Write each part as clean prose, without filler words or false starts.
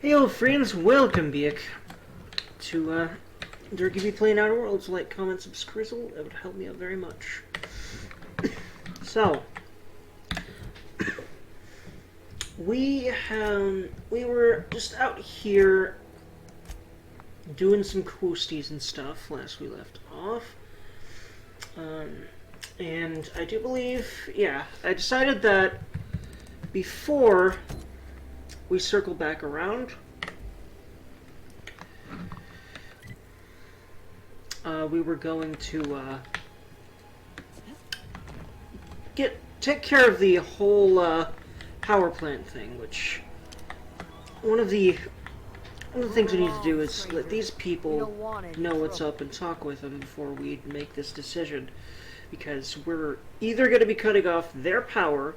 Hello friends, welcome back to Dirty be playing Outer Worlds. Like, comment, subscribe, that would help me out very much. So we were just out here doing some coasties and stuff last we left off. And I do believe, yeah, I decided that before we circle back around, we were going to take care of the whole power plant thing. Which one of the things we need to do is let these people know what's up and talk with them before we make this decision, because we're either going to be cutting off their power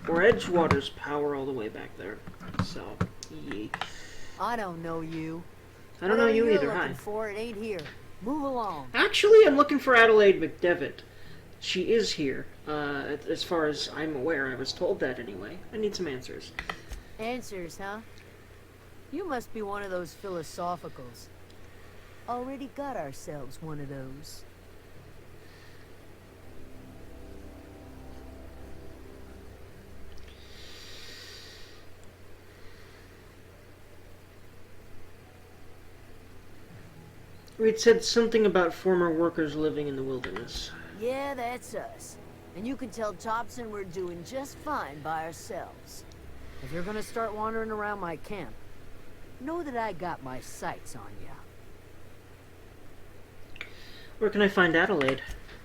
or Edgewater's power all the way back there. So, yeah. I don't know you. I don't know you either. Hi. For it ain't here. Move along. Actually, I'm looking for Adelaide McDevitt. She is here. As far as I'm aware, I was told that anyway. I need some answers. Answers, huh? You must be one of those philosophicals. Already got ourselves one of those. It said something about former workers living in the wilderness. Yeah, that's us. And you can tell Thompson we're doing just fine by ourselves. If you're gonna start wandering around my camp, know that I got my sights on ya. Where can I find Adelaide?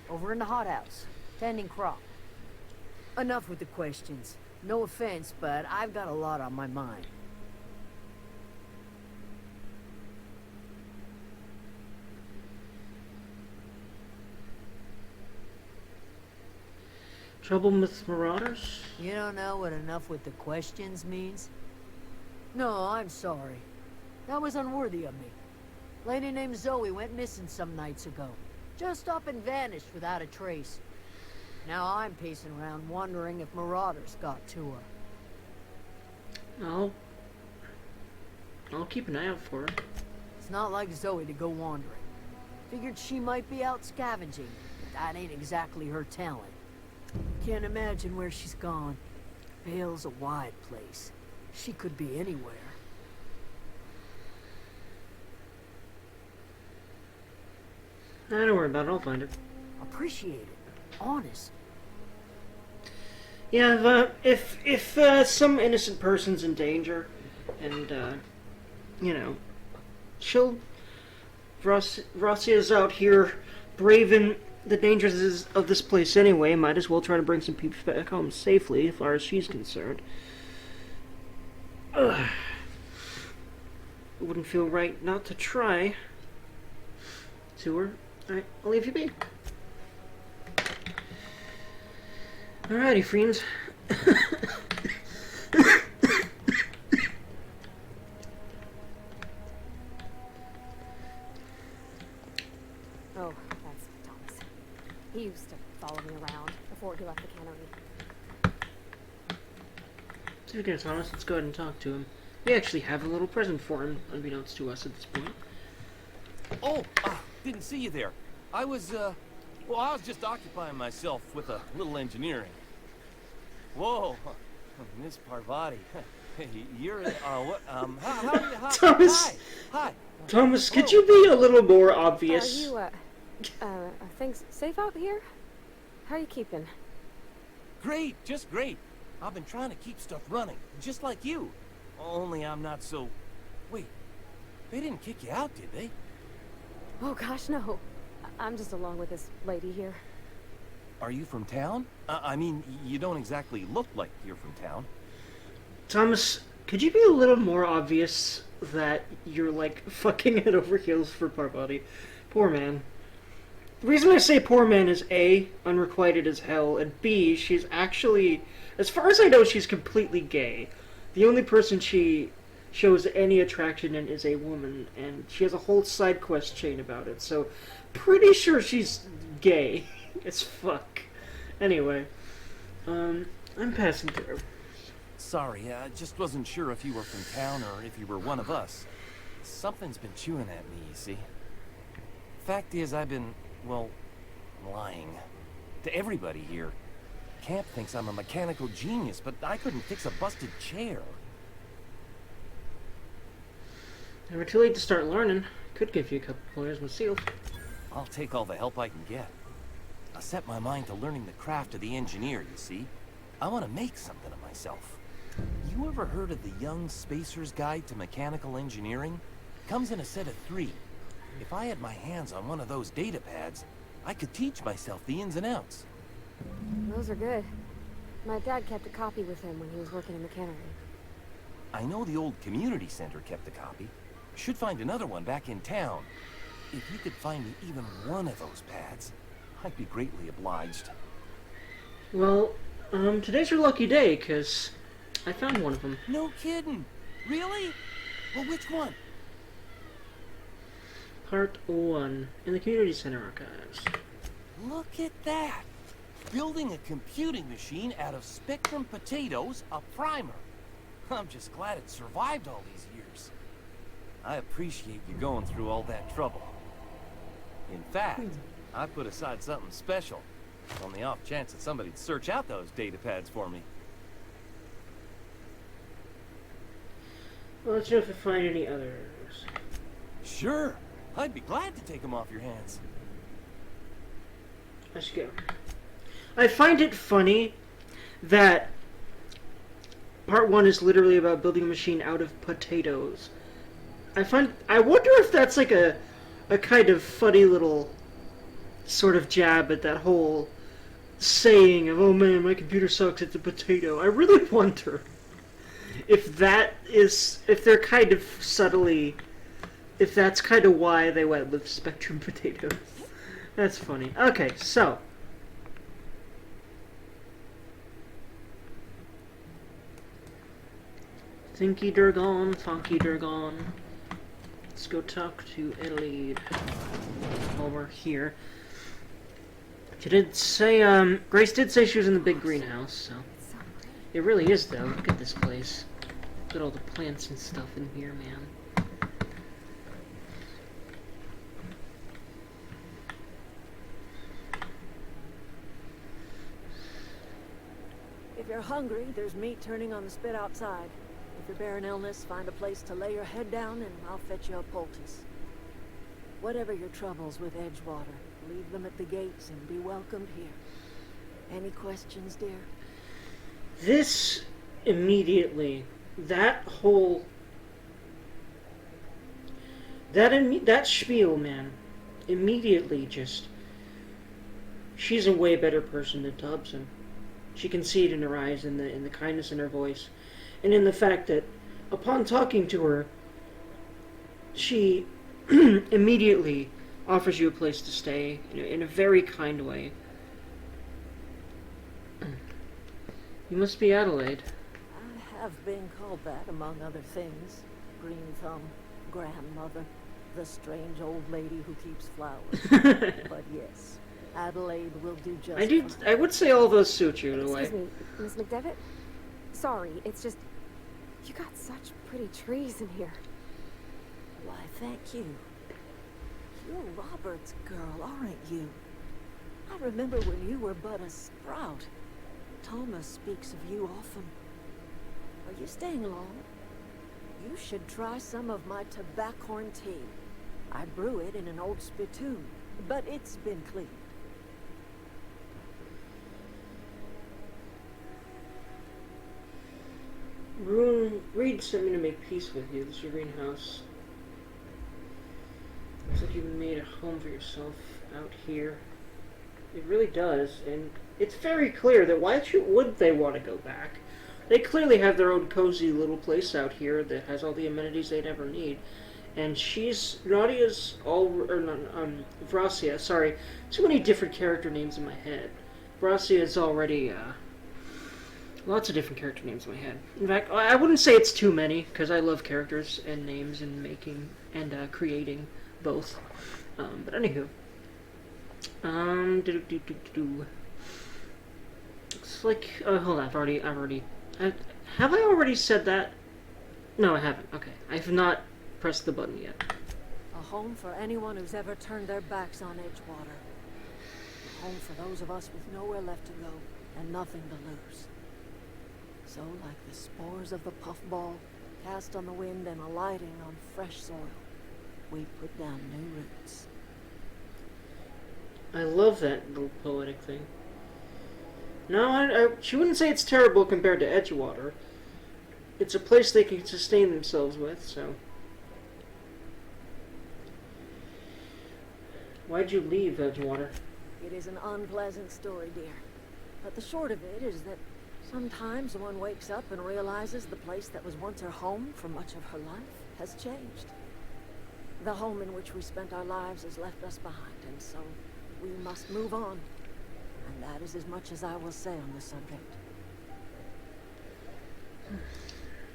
Over in the hothouse, tending crop. Enough with the questions. No offense, but I've got a lot on my mind. Trouble with marauders? You don't know what enough with the questions means? No, I'm sorry. That was unworthy of me. Lady named Zoe went missing some nights ago. Just up and vanished without a trace. Now I'm pacing around wondering if marauders got to her. I'll keep an eye out for her. It's not like Zoe to go wandering. Figured she might be out scavenging, but that ain't exactly her talent. Can't imagine where she's gone. Vale's a wide place. She could be anywhere. Don't worry about it, I'll find it. Appreciate it. Honest. Yeah, if some innocent person's in danger, and, you know, Rossia's out here braving the dangers of this place anyway, might as well try to bring some people back home safely, as far as she's concerned. It wouldn't feel right not to try to her. Alright, I'll leave you be. Alrighty, friends. Oh, that's Thomas. He used to follow me around before he left the cannery. Okay, Thomas, let's go ahead and talk to him. We actually have a little present for him, unbeknownst to us at this point. Oh, didn't see you there. I was just occupying myself with a little engineering. Whoa, Miss Parvati. Hey, you're, what, how, Thomas! Hi. Thomas, could you be a little more obvious? Are things safe out here? How are you keeping? Great, just great. I've been trying to keep stuff running, just like you. Only I'm not so... Wait, they didn't kick you out, did they? Oh gosh, no. I'm just along with this lady here. Are you from town? I mean, you don't exactly look like you're from town. Thomas, could you be a little more obvious that you're, like, fucking head over heels for Parvati? Poor man. The reason I say poor man is A, unrequited as hell, and B, she's actually, as far as I know, she's completely gay. The only person she shows any attraction in is a woman, and she has a whole side quest chain about it, so pretty sure she's gay as fuck. Anyway, I'm passing through. Sorry, I just wasn't sure if you were from town or if you were one of us. Something's been chewing at me, you see. Fact is, I've been, well, lying. To everybody here. Camp thinks I'm a mechanical genius, but I couldn't fix a busted chair. Never too late to start learning. Could give you a couple pointers with seals. I'll take all the help I can get. I set my mind to learning the craft of the engineer, you see. I want to make something of myself. You ever heard of the Young Spacer's Guide to Mechanical Engineering? Comes in a set of 3. If I had my hands on one of those data pads, I could teach myself the ins and outs. Those are good. My dad kept a copy with him when he was working in the cannery. I know the old community center kept a copy. Should find another one back in town. If you could find me even one of those pads, I'd be greatly obliged. Well, today's your lucky day, because I found one of them. No kidding. Really? Well, which one? Part 1, in the Community Center Archives. Look at that. Building a computing machine out of Spectrum potatoes, a primer. I'm just glad it survived all these years. I appreciate you going through all that trouble. In fact, I put aside something special on the off chance that somebody'd search out those data pads for me. Well, let's know if you find any others. Sure. I'd be glad to take them off your hands. Let's go. I find it funny that part 1 is literally about building a machine out of potatoes. I wonder if that's like a kind of funny little sort of jab at that whole saying of, oh man, my computer sucks, it's a potato. I really wonder if they're kind of subtly, if that's kind of why they went with Spectrum potatoes. That's funny. Okay, so. Thinky Durgon, Funky Durgon. Let's go talk to Adelaide while we're here. She did say, Grace did say she was in the big greenhouse, so. So pretty. It really is, though. Look at this place. Look at all the plants and stuff in here, man. If you're hungry, there's meat turning on the spit outside. If you're bearing illness, find a place to lay your head down and I'll fetch you a poultice. Whatever your troubles with Edgewater, leave them at the gates and be welcomed here. Any questions, dear? This immediately, that whole, that spiel, man, immediately just, she's a way better person than Thompson. She can see it in her eyes, in the kindness in her voice, and in the fact that upon talking to her, she immediately offers you a place to stay in a very kind way. You must be Adelaide. I have been called that, among other things. Green Thumb, grandmother, the strange old lady who keeps flowers. But yes, Adelaide will do just fine. I would say all those suit you in a way. Excuse me, Miss McDevitt? Sorry, it's just... You got such pretty trees in here. Why, thank you. You're Robert's girl, aren't you? I remember when you were but a sprout. Thomas speaks of you often. Are you staying long? You should try some of my tobaccorn tea. I brew it in an old spittoon, but it's been cleaned. Reed sent me to make peace with you. This is your greenhouse. Looks like you made a home for yourself out here. It really does, and it's very clear that why would they want to go back? They clearly have their own cozy little place out here that has all the amenities they'd ever need. And Nadia's Vracia, sorry, too many different character names in my head. Vracia is already, lots of different character names in my head. In fact, I wouldn't say it's too many, because I love characters and names and making and creating both. But anywho. Looks like, hold on, Have I already said that? No, I haven't. Okay. I have not pressed the button yet. A home for anyone who's ever turned their backs on Edgewater. A home for those of us with nowhere left to go and nothing to lose. So, like the spores of the puffball, cast on the wind and alighting on fresh soil, we put down new roots. I love that little poetic thing. No, she wouldn't say it's terrible compared to Edgewater. It's a place they can sustain themselves with, so... Why'd you leave Edgewater? It is an unpleasant story, dear. But the short of it is that sometimes one wakes up and realizes the place that was once her home for much of her life has changed. The home in which we spent our lives has left us behind, and so we must move on. And that is as much as I will say on the subject.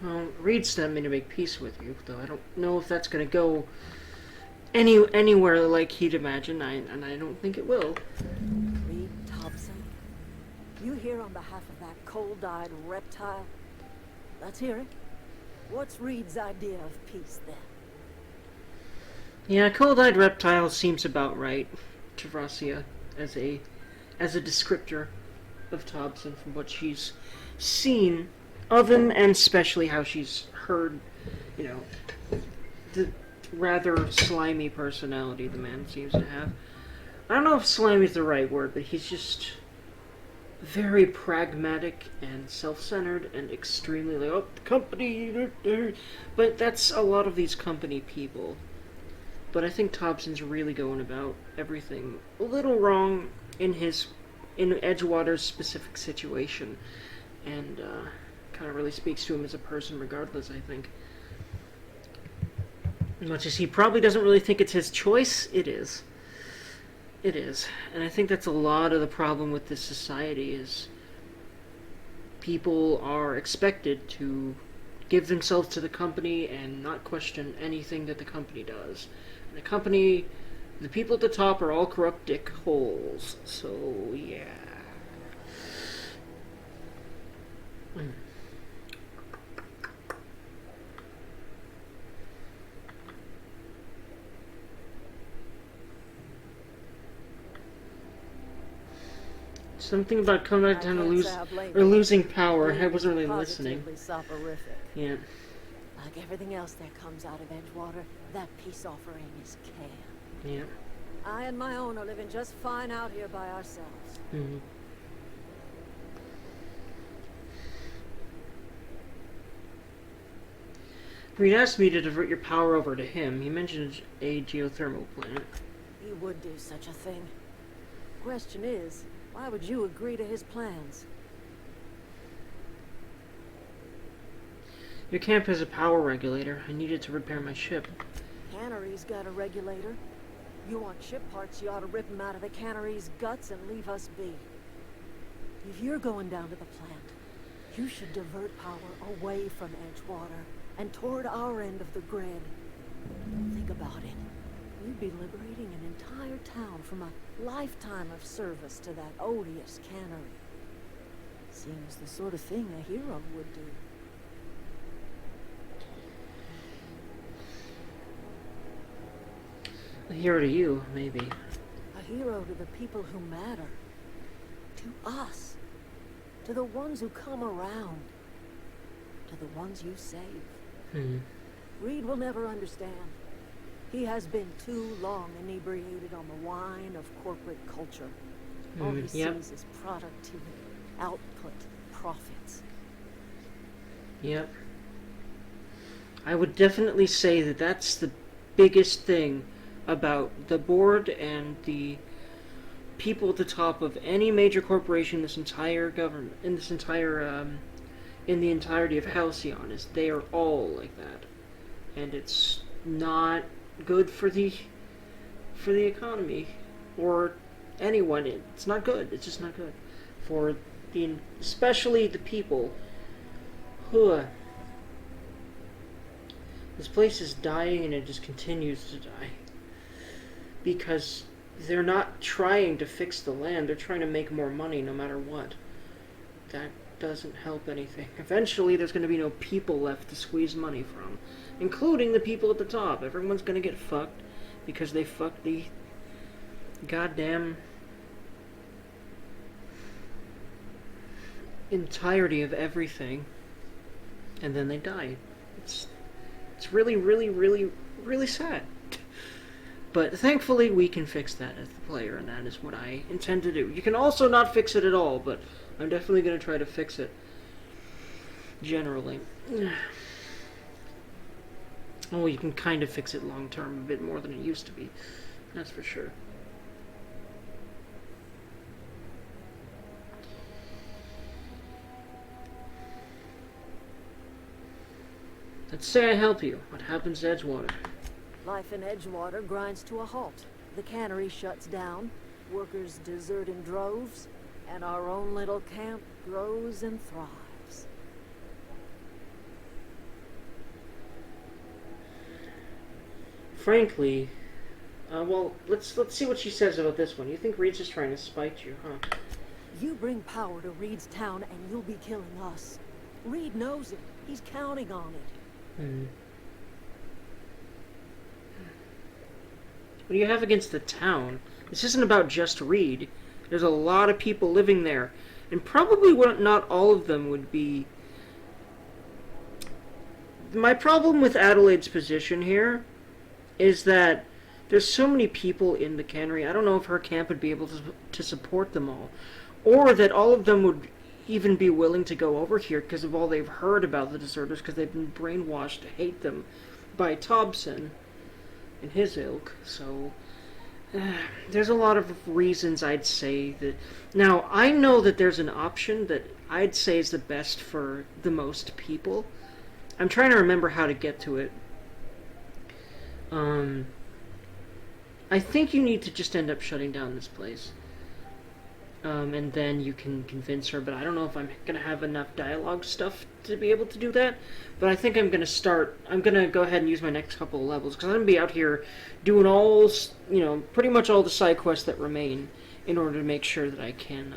Well, Reed sent me to make peace with you, though I don't know if that's going to go anywhere like he'd imagine, and I don't think it will. Reed Thompson, you here on behalf of that cold-eyed reptile? Let's hear it. What's Reed's idea of peace, then? Yeah, cold-eyed reptile seems about right to Rasia as a descriptor of Thompson from what she's seen of him, and especially how she's heard, the rather slimy personality the man seems to have. I don't know if slimy is the right word, but he's just very pragmatic and self-centered and extremely like, oh, the company, but that's a lot of these company people. But I think Thompson's really going about everything a little wrong in Edgewater's specific situation, and kind of really speaks to him as a person regardless, I think. As much as he probably doesn't really think it's his choice, it is. It is. And I think that's a lot of the problem with this society is people are expected to give themselves to the company and not question anything that the company does. And the people at the top are all corrupt dickholes. So, yeah. Something about coming back down to losing power. I wasn't really listening. Soporific. Yeah. Like everything else that comes out of Edgewater, that peace offering is care. Yeah. I and my own are living just fine out here by ourselves. Mm-hmm. Reed asked me to divert your power over to him. He mentioned a geothermal plant. He would do such a thing. Question is, why would you agree to his plans? Your camp has a power regulator. I need it to repair my ship. Cannery's got a regulator. You want ship parts, you ought to rip them out of the cannery's guts and leave us be. If you're going down to the plant, you should divert power away from Edgewater and toward our end of the grid. Think about it. You'd be liberating an entire town from a lifetime of service to that odious cannery. Seems the sort of thing a hero would do. A hero to you, maybe. A hero to the people who matter. To us. To the ones who come around. To the ones you save. Reed will never understand. He has been too long inebriated on the wine of corporate culture. All he sees is productivity, output, profits. Yep. I would definitely say that that's the biggest thing about the board and the people at the top of any major corporation in this entire government, in the entirety of Halcyon, is they are all like that. And it's not good for the economy or anyone. It's not good. It's just not good for especially the people who this place is dying, and it just continues to die because they're not trying to fix the land. They're trying to make more money no matter what. doesn't help anything. Eventually, there's going to be no people left to squeeze money from, including the people at the top. Everyone's going to get fucked because they fucked the goddamn entirety of everything, and then they die. It's really, really, really, really sad. But thankfully, we can fix that as the player, and that is what I intend to do. You can also not fix it at all, but I'm definitely going to try to fix it. Generally. Oh, you can kind of fix it long term a bit more than it used to be. That's for sure. Let's say I help you. What happens to Edgewater? Life in Edgewater grinds to a halt. The cannery shuts down, workers desert in droves, and our own little camp grows and thrives. Frankly, well, let's see what she says about this one. You think Reed's just trying to spite you, huh? You bring power to Reed's town and you'll be killing us. Reed knows it. He's counting on it. What do you have against the town? This isn't about just Reed. There's a lot of people living there, and probably not all of them would be... My problem with Adelaide's position here is that there's so many people in the cannery. I don't know if her camp would be able to support them all, or that all of them would even be willing to go over here because of all they've heard about the deserters, because they've been brainwashed to hate them by Thompson and his ilk. So there's a lot of reasons I'd say that. Now, I know that there's an option that I'd say is the best for the most people. I'm trying to remember how to get to it. I think you need to just end up shutting down this place. And then you can convince her, but I don't know if I'm going to have enough dialogue stuff to be able to do that. But I think I'm going to go ahead and use my next couple of levels, because I'm going to be out here doing all, pretty much all the side quests that remain in order to make sure that I can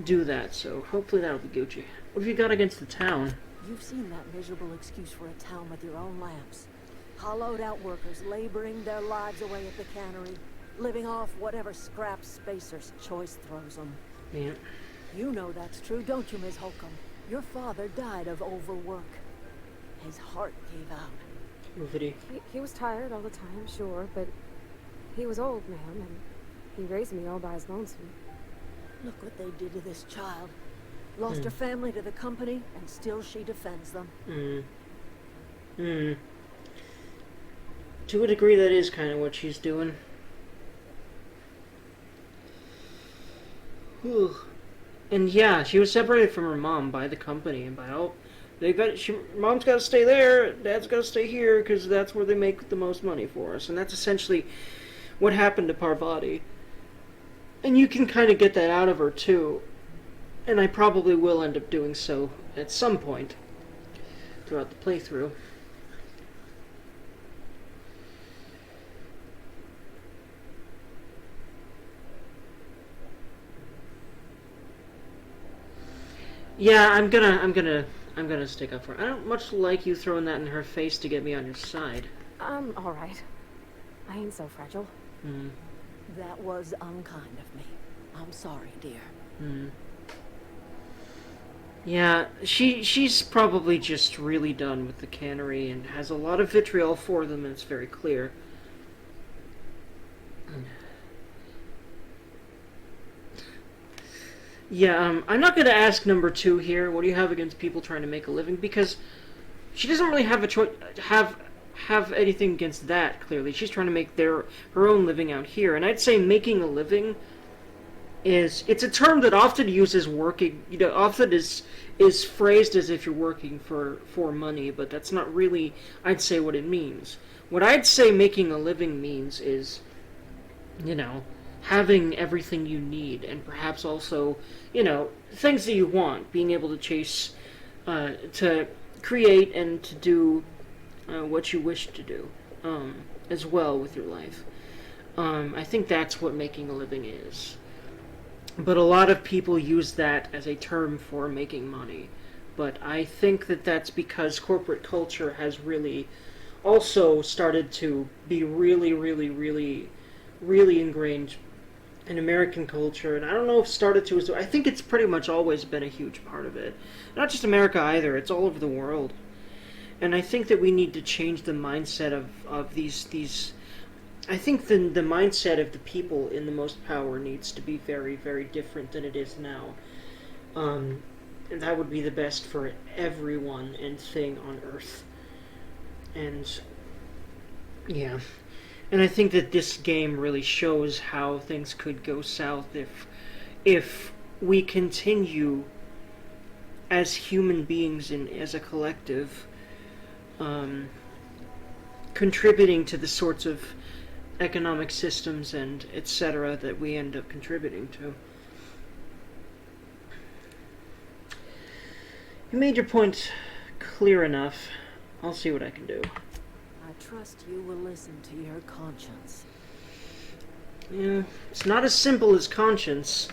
do that. So hopefully that'll be Gucci. What have you got against the town? You've seen that miserable excuse for a town with your own lamps. Hollowed out workers laboring their lives away at the cannery, living off whatever scrap Spacer's choice throws them. Yeah. You know that's true, don't you, Ms. Holcomb? Your father died of overwork. His heart gave out. Movity. He was tired all the time, sure, but he was old, ma'am, and he raised me all by his lonesome. Look what they did to this child. Lost her family to the company, and still she defends them. To a degree, that is kind of what she's doing. Whew. And yeah, she was separated from her mom by the company, and by mom's got to stay there, dad's got to stay here, because that's where they make the most money for us. And that's essentially what happened to Parvati. And you can kind of get that out of her, too. And I probably will end up doing so at some point throughout the playthrough. Yeah, I'm gonna stick up for her. I don't much like you throwing that in her face to get me on your side. I'm all right. I ain't so fragile. That was unkind of me. I'm sorry, dear. Yeah, she's probably just really done with the cannery and has a lot of vitriol for them, and it's very clear. Yeah, I'm not going to ask number 2 here, what do you have against people trying to make a living, because she doesn't really have a choice, have anything against that, clearly. She's trying to make her own living out here, and I'd say making a living it's a term that often uses working, often is phrased as if you're working for money, but that's not really, I'd say, what it means. What I'd say making a living means is, having everything you need, and perhaps also, things that you want, being able to chase, to create and to do what you wish to do, as well with your life. I think that's what making a living is. But a lot of people use that as a term for making money. But I think that that's because corporate culture has really also started to be really, really, really, really ingrained in American culture. And I don't know if started to, I think it's pretty much always been a huge part of it. Not just America either, it's all over the world. And I think that we need to change the mindset of these I think the mindset of the people in the most power needs to be very, very different than it is now. And that would be the best for everyone and thing on Earth. And yeah. And I think that this game really shows how things could go south if we continue as human beings and as a collective contributing to the sorts of economic systems and etc. that we end up contributing to. You made your point clear enough. I'll see what I can do. I trust you will listen to your conscience. Yeah, it's not as simple as conscience,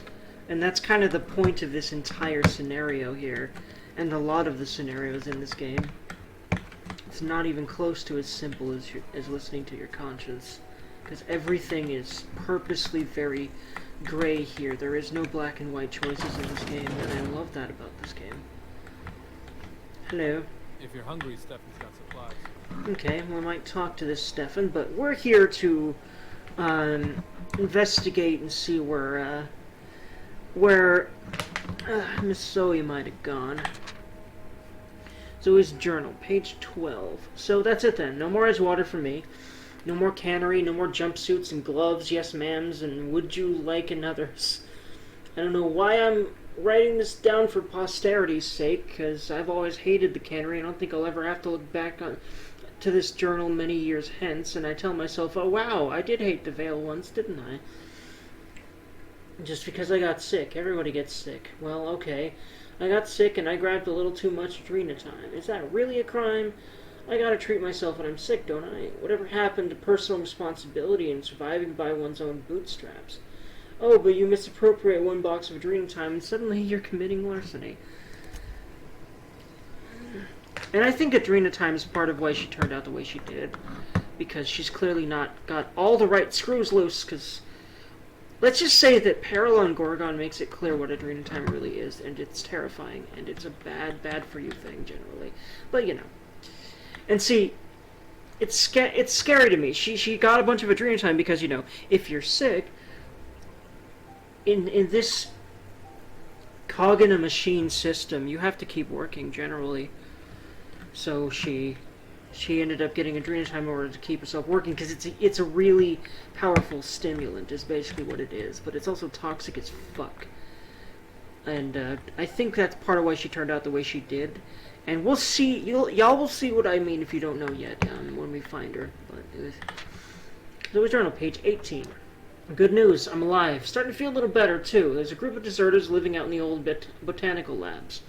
and that's kind of the point of this entire scenario here, and a lot of the scenarios in this game. It's not even close to as simple as listening to your conscience, because everything is purposely very gray here. There is no black and white choices in this game, and I love that about this game. Hello. If you're hungry, Stefan's got supplies. Okay, we might talk to this Stefan, but we're here to investigate and see where Miss Zoe might have gone. Zoe's journal, page 12. So that's it then. No more ice water for me. No more cannery, no more jumpsuits and gloves, yes ma'ams, and would you like another's. I don't know why I'm writing this down for posterity's sake, because I've always hated the cannery. I don't think I'll ever have to look back to this journal many years hence, and I tell myself, oh wow, I did hate the Vale once, didn't I? Just because I got sick. Everybody gets sick. Well, okay. I got sick and I grabbed a little too much Adrenatime. Is that really a crime? I gotta treat myself when I'm sick, don't I? Whatever happened to personal responsibility and surviving by one's own bootstraps? Oh, but you misappropriate one box of Adrenatime and suddenly you're committing larceny. And I think Adrenatime is part of why she turned out the way she did. Because she's clearly not got all the right screws loose, because let's just say that Parallel Gorgon makes it clear what Adrenatime really is, and it's terrifying, and it's a bad for you thing, generally. But, you know. And see, it's scary to me. She got a bunch of Adrenatime because, you know, if you're sick, in this cog in a machine system, you have to keep working, generally. So she ended up getting Adrenatime in order to keep herself working, because it's a really powerful stimulant, is basically what it is. But it's also toxic as fuck. And I think that's part of why she turned out the way she did. And we'll see, y'all will see what I mean if you don't know yet, when we find her. But Zoe's journal, page 18. Good news, I'm alive. Starting to feel a little better, too. There's a group of deserters living out in the old botanical labs.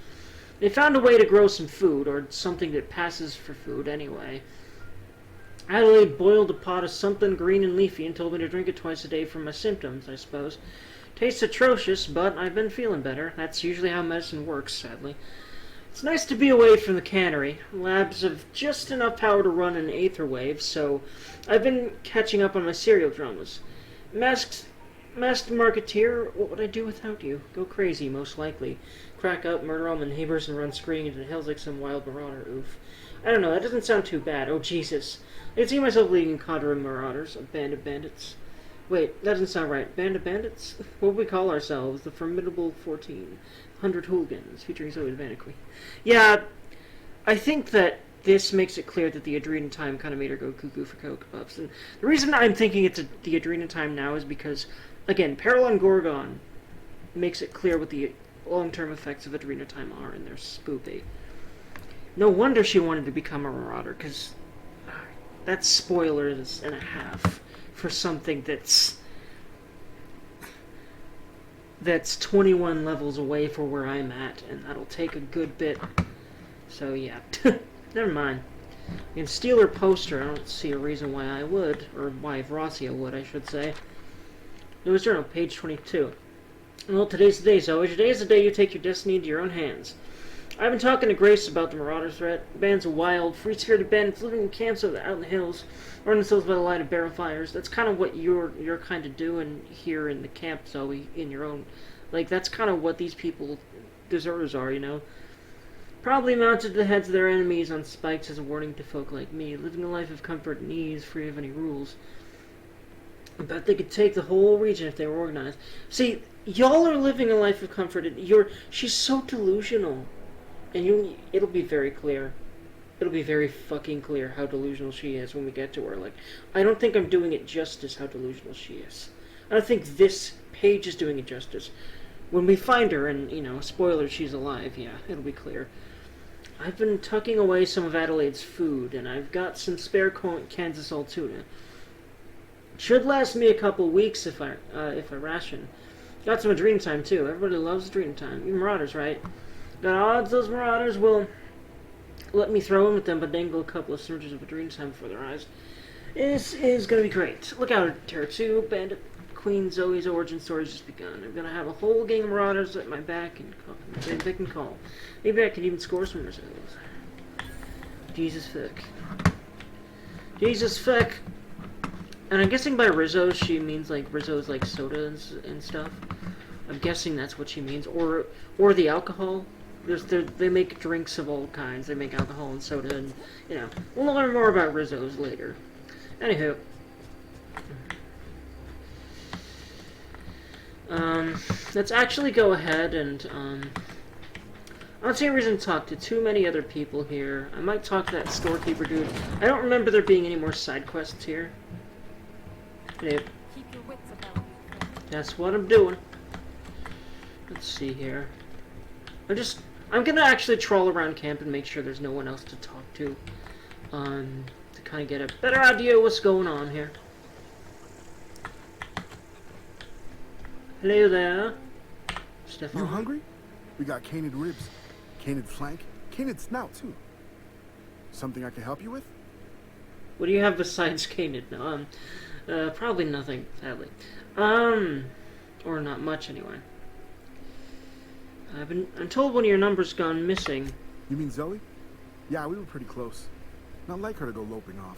They found a way to grow some food, or something that passes for food, anyway. Adelaide boiled a pot of something green and leafy and told me to drink it twice a day for my symptoms, I suppose. Tastes atrocious, but I've been feeling better. That's usually how medicine works, sadly. It's nice to be away from the cannery. Labs have just enough power to run an aether wave, so I've been catching up on my serial dramas. Masked Marketeer, what would I do without you? Go crazy, most likely. Crack up, murder all my neighbors, and run screaming into the hills like some wild marauder, oof. I don't know, that doesn't sound too bad. Oh, Jesus. I can see myself leading a cadre of marauders, a band of bandits. Wait, that doesn't sound right. Band of bandits? What would we call ourselves? The Formidable 1400 Hooligans, featuring Zoe the Vaniquee. Yeah, I think that this makes it clear that the Adrenatime kind of made her go cuckoo for Cocoa Puffs. And the reason I'm thinking it's the Adrenatime now is because, again, Parallel Gorgon makes it clear what the long-term effects of Adrenatime are, and they're spoopy. No wonder she wanted to become a marauder, because that's spoilers and a half for something that's 21 levels away from where I'm at, and that'll take a good bit. So yeah, never mind. You can steal her poster. I don't see a reason why I would, or why Vracia would, I should say. News Journal, page 22. Well, today's the day, Zoe. Today is the day you take your destiny into your own hands. I've been talking to Grace about the Marauder threat. The band's a wild, free-spirited band living in camps out in the hills, running themselves by the light of barrel fires. That's kind of what you're kind of doing here in the camp, Zoe, in your own... Like, that's kind of what these people, deserters are, you know? Probably mounted to the heads of their enemies on spikes as a warning to folk like me, living a life of comfort and ease, free of any rules. I bet they could take the whole region if they were organized. See, y'all are living a life of comfort, and she's so delusional. And it'll be very clear. It'll be very fucking clear how delusional she is when we get to her. Like, I don't think I'm doing it justice how delusional she is. I don't think this page is doing it justice. When we find her, and, you know, spoiler, she's alive, yeah, it'll be clear. I've been tucking away some of Adelaide's food, and I've got some spare cans of salt tuna. Should last me a couple weeks if I ration. Got some dream time, too. Everybody loves dream time. Even Marauders, right? Got odds those Marauders will let me throw in with them, but dangle a couple of surges of a dream time before their eyes. This is going to be great. Look out at Terror 2, Bandit Queen Zoe's origin story's just begun. I'm going to have a whole gang of Marauders at my back and they can call. Maybe I can even score some results. Jesus fuck. Jesus fuck. And I'm guessing by Rizzo she means like Rizzo's like sodas and stuff. I'm guessing that's what she means. Or the alcohol. They make drinks of all kinds. They make alcohol and soda, and you know, we'll learn more about Rizzo's later. Anywho, let's actually go ahead and I don't see a reason to talk to too many other people here. I might talk to that storekeeper dude. I don't remember there being any more side quests here. Yep. Keep your wits about you. That's what I'm doing. Let's see here. I'm gonna actually troll around camp and make sure there's no one else to talk to kind of get a better idea of what's going on here. Hello there, Stefan. You hungry? We got canid ribs, canid flank, canid snout too. Something I can help you with? What do you have besides canid? No, probably nothing, sadly. Or not much anyway. I'm told one of your numbers gone missing. You mean Zoe? Yeah, we were pretty close. Not like her to go loping off.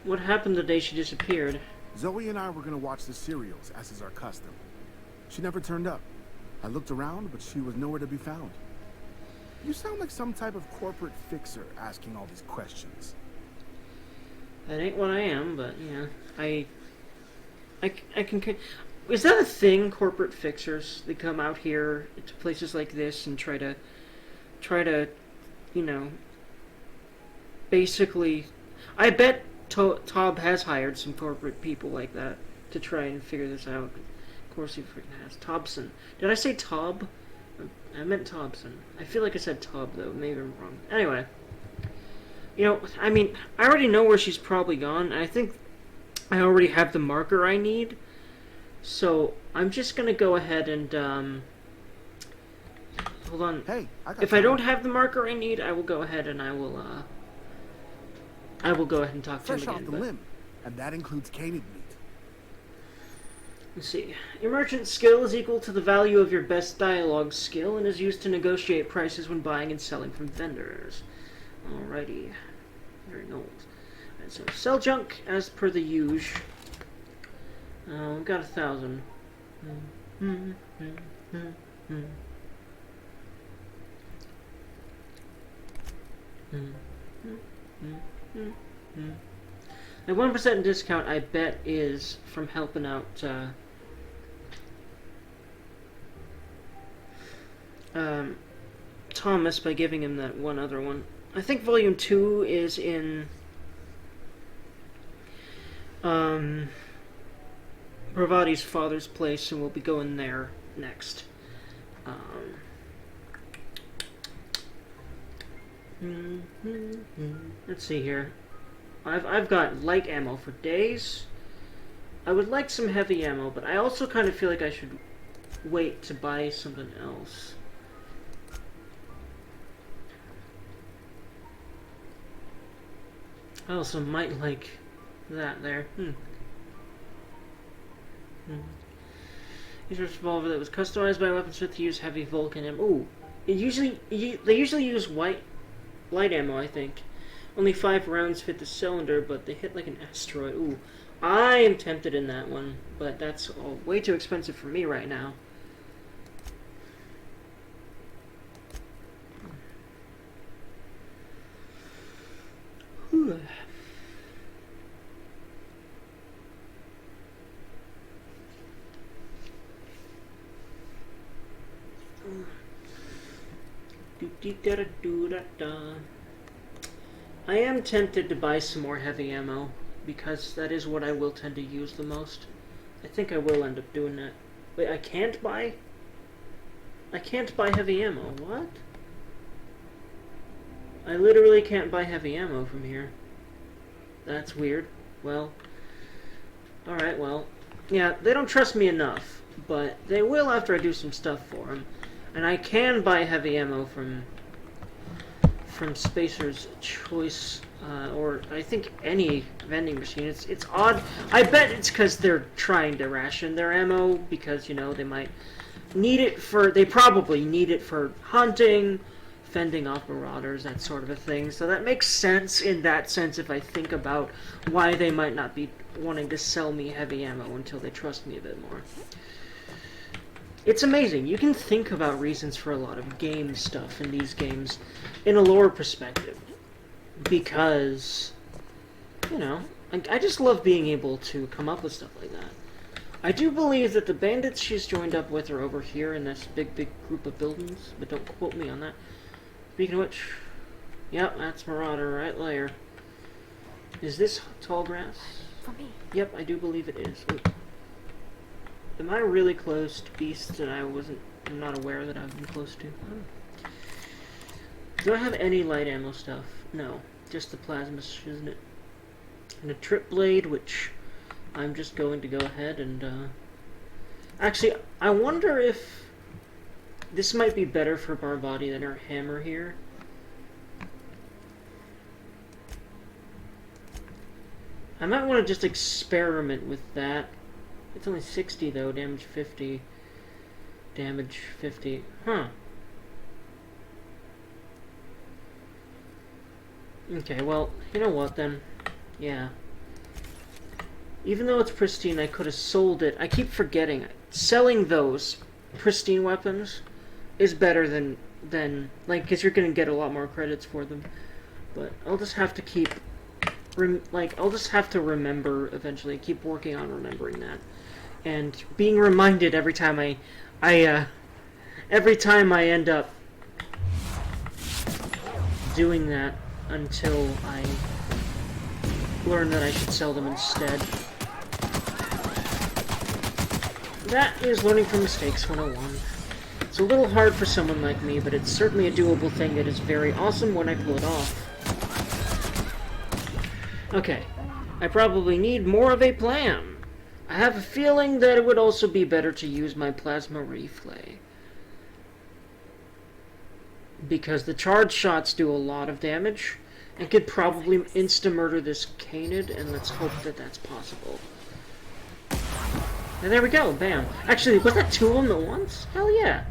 What happened the day she disappeared? Zoe and I were gonna watch the serials, as is our custom. She never turned up. I looked around, but she was nowhere to be found. You sound like some type of corporate fixer asking all these questions. That ain't what I am, but yeah, I can. Is that a thing? Corporate fixers? They come out here to places like this and try to, you know, basically. I bet Tob has hired some corporate people like that to try and figure this out. Of course he freaking has. Tobson. Did I say Tob? I meant Tobson. I feel like I said Tob though. Maybe I'm wrong. Anyway. You know, I mean, I already know where she's probably gone. I think I already have the marker I need. So, I'm just going to go ahead and, hold on. Hey, if I don't have the marker I need, I will go ahead and I will go ahead and talk to him fresh again. off the limb, and that includes canid meat. Let's see. Your merchant skill is equal to the value of your best dialogue skill and is used to negotiate prices when buying and selling from vendors. Alrighty. Very nice. Alright, so sell junk as per the usual. We've got 1,000. The 1% discount, I bet, is from helping out Thomas by giving him that one other one. I think Volume 2 is in Bravati's father's place, and we'll be going there next. Let's see here. I've got light ammo for days. I would like some heavy ammo, but I also kind of feel like I should wait to buy something else. I also might like that there. Use a revolver that was customized by a weaponsmith to use heavy Vulcan ammo. Ooh, they usually use light ammo, I think. Only 5 rounds fit the cylinder, but they hit like an asteroid. Ooh, I am tempted in that one, but that's way too expensive for me right now. Whew. I am tempted to buy some more heavy ammo, because that is what I will tend to use the most. I think I will end up doing that. Wait, I can't buy heavy ammo. What? I literally can't buy heavy ammo from here. That's weird. Well, alright, well. Yeah, they don't trust me enough, but they will after I do some stuff for them. And I can buy heavy ammo from Spacer's Choice, or I think any vending machine. It's odd. I bet it's because they're trying to ration their ammo, because, you know, they might need it for, they probably need it for hunting, fending off marauders, that sort of a thing. So that makes sense in that sense if I think about why they might not be wanting to sell me heavy ammo until they trust me a bit more. It's amazing. You can think about reasons for a lot of game stuff in these games in a lore perspective. Because, you know, I just love being able to come up with stuff like that. I do believe that the bandits she's joined up with are over here in this big group of buildings, but don't quote me on that. Speaking of which, yep, that's Marauder, right layer. Is this tall grass? For me. Yep, I do believe it is. Ooh. Am I really close to beasts that I'm not aware that I've been close to? Oh. Do I have any light ammo stuff? No, just the plasma, isn't it? And a trip blade, which I'm just going to go ahead and, actually, I wonder if this might be better for Barbati than her hammer here. I might want to just experiment with that. It's only 60 though, damage 50. Damage 50. Huh. Okay, well, you know what then? Yeah. Even though it's pristine, I could have sold it. I keep forgetting. Selling those pristine weapons is better than like, because you're going to get a lot more credits for them. But I'll just have to keep, I'll just have to remember eventually, keep working on remembering that. And being reminded every time every time I end up doing that until I learn that I should sell them instead. That is learning from mistakes 101. It's a little hard for someone like me, but it's certainly a doable thing that is very awesome when I pull it off. Okay, I probably need more of a plan. I have a feeling that it would also be better to use my plasma reflay. Because the charge shots do a lot of damage, and could probably insta-murder this canid, and let's hope that that's possible. And there we go, bam. Actually, was that 2 of them at once? Hell yeah.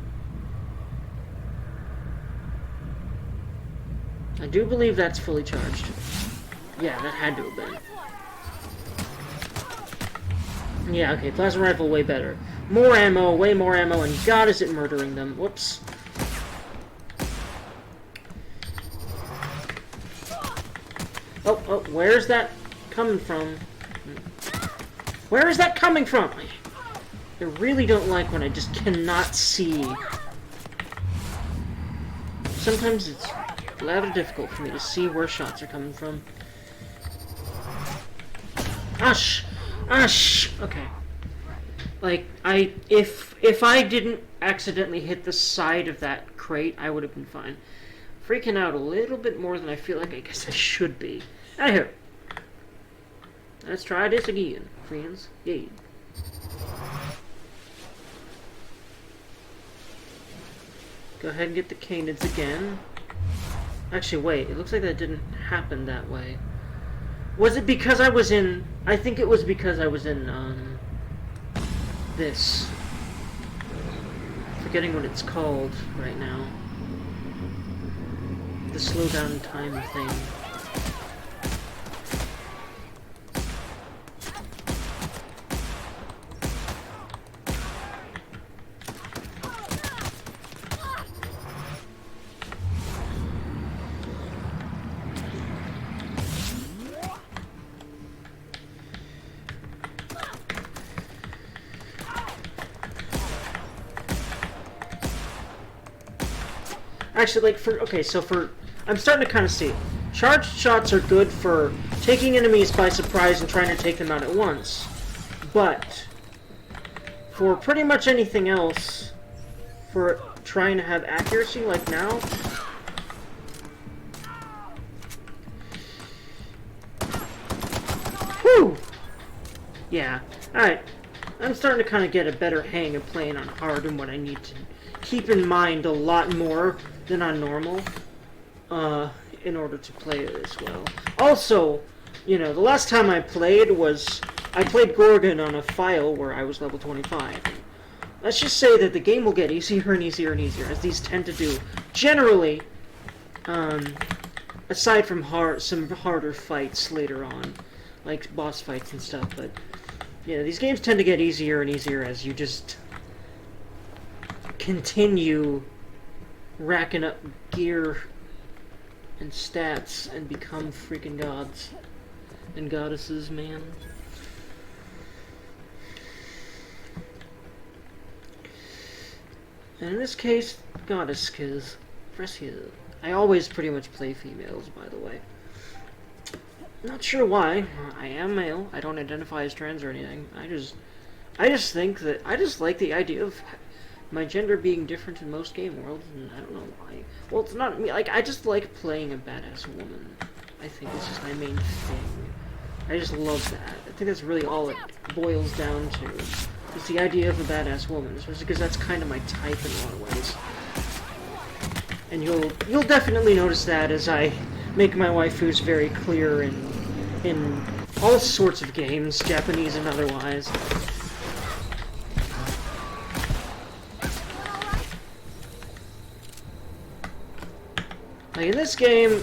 I do believe that's fully charged. Yeah, that had to have been. Yeah, okay, plasma rifle way better. More ammo, way more ammo, and god is it murdering them. Whoops. Oh, where's that coming from? Where is that coming from? I really don't like when I just cannot see. Sometimes it's rather difficult for me to see where shots are coming from. Ash! Okay. Like, if I didn't accidentally hit the side of that crate, I would have been fine. Freaking out a little bit more than I feel like I guess I should be. Anywho. Let's try this again, friends. Yay. Go ahead and get the canids again. Actually, wait. It looks like that didn't happen that way. Was it because I was in... I think it was because I was in, this. Forgetting what it's called right now. The slow down time thing. Actually, like, I'm starting to kind of see. Charged shots are good for taking enemies by surprise and trying to take them out at once. But, for pretty much anything else, for trying to have accuracy, like now... Whew! Yeah, alright. I'm starting to kind of get a better hang of playing on hard and what I need to keep in mind a lot more than on normal, in order to play it as well. Also, you know, the last time I played Gorgon on a file where I was level 25. Let's just say that the game will get easier and easier and easier, as these tend to do. Generally, aside from some harder fights later on, like boss fights and stuff, but, yeah, these games tend to get easier and easier as you just continue racking up gear and stats and become freaking gods and goddesses, man. And in this case, goddess, cause I always pretty much play females, by the way. Not sure why. I am male. I don't identify as trans or anything. I just think that I just like the idea of my gender being different in most game worlds, and I don't know why. Well, it's not me. Like, I just like playing a badass woman. I think it's just my main thing. I just love that. I think that's really all it boils down to. It's the idea of a badass woman, especially because that's kind of my type in a lot of ways. And you'll definitely notice that as I make my waifus very clear in all sorts of games, Japanese and otherwise. Like, in this game,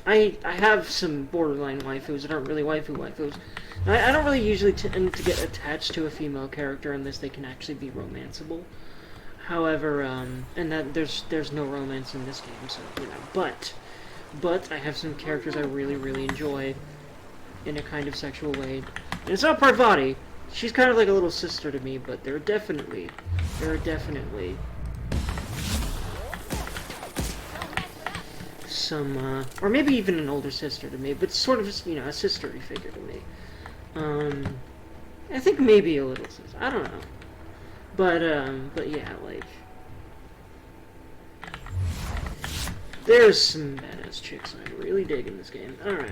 I have some borderline waifus that aren't really waifus. I don't really usually tend to get attached to a female character unless they can actually be romanceable. However, and that there's no romance in this game, so, you know, but I have some characters I really, really enjoy in a kind of sexual way. And it's not Parvati. She's kind of like a little sister to me, but there are definitely some, or maybe even an older sister to me, but sort of, you know, a sistery figure to me. I think maybe a little sister. I don't know. But yeah, like, there's some badass chicks I really dig in this game. Alright.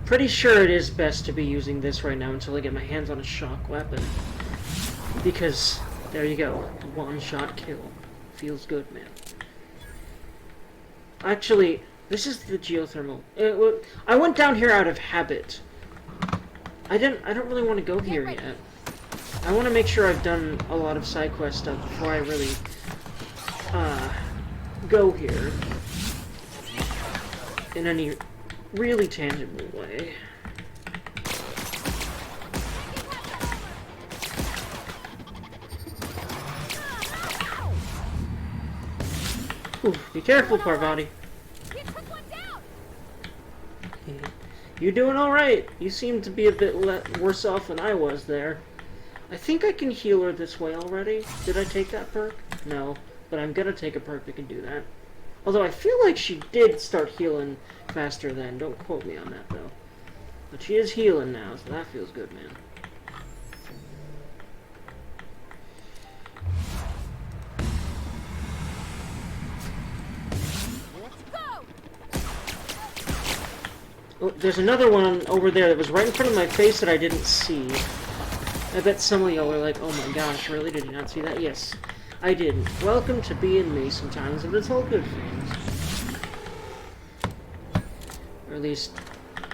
Pretty sure it is best to be using this right now until I get my hands on a shock weapon. Because, there you go. One-shot kill. Feels good, man. Actually, this is the geothermal. I went down here out of habit. I don't really want to go here yet. I want to make sure I've done a lot of side quest stuff before I really go here in any really tangible way. Ooh, be careful, Parvati. You doing alright? You seem to be a bit worse off than I was there. I think I can heal her this way already. Did I take that perk? No, but I'm gonna take a perk that can do that. Although I feel like she did start healing faster then. Don't quote me on that, though. But she is healing now, so that feels good, man. Oh, there's another one over there that was right in front of my face that I didn't see. I bet some of y'all are like, oh my gosh, really? Did you not see that? Yes. I didn't. Welcome to being me sometimes, and it's all good things. Or at least,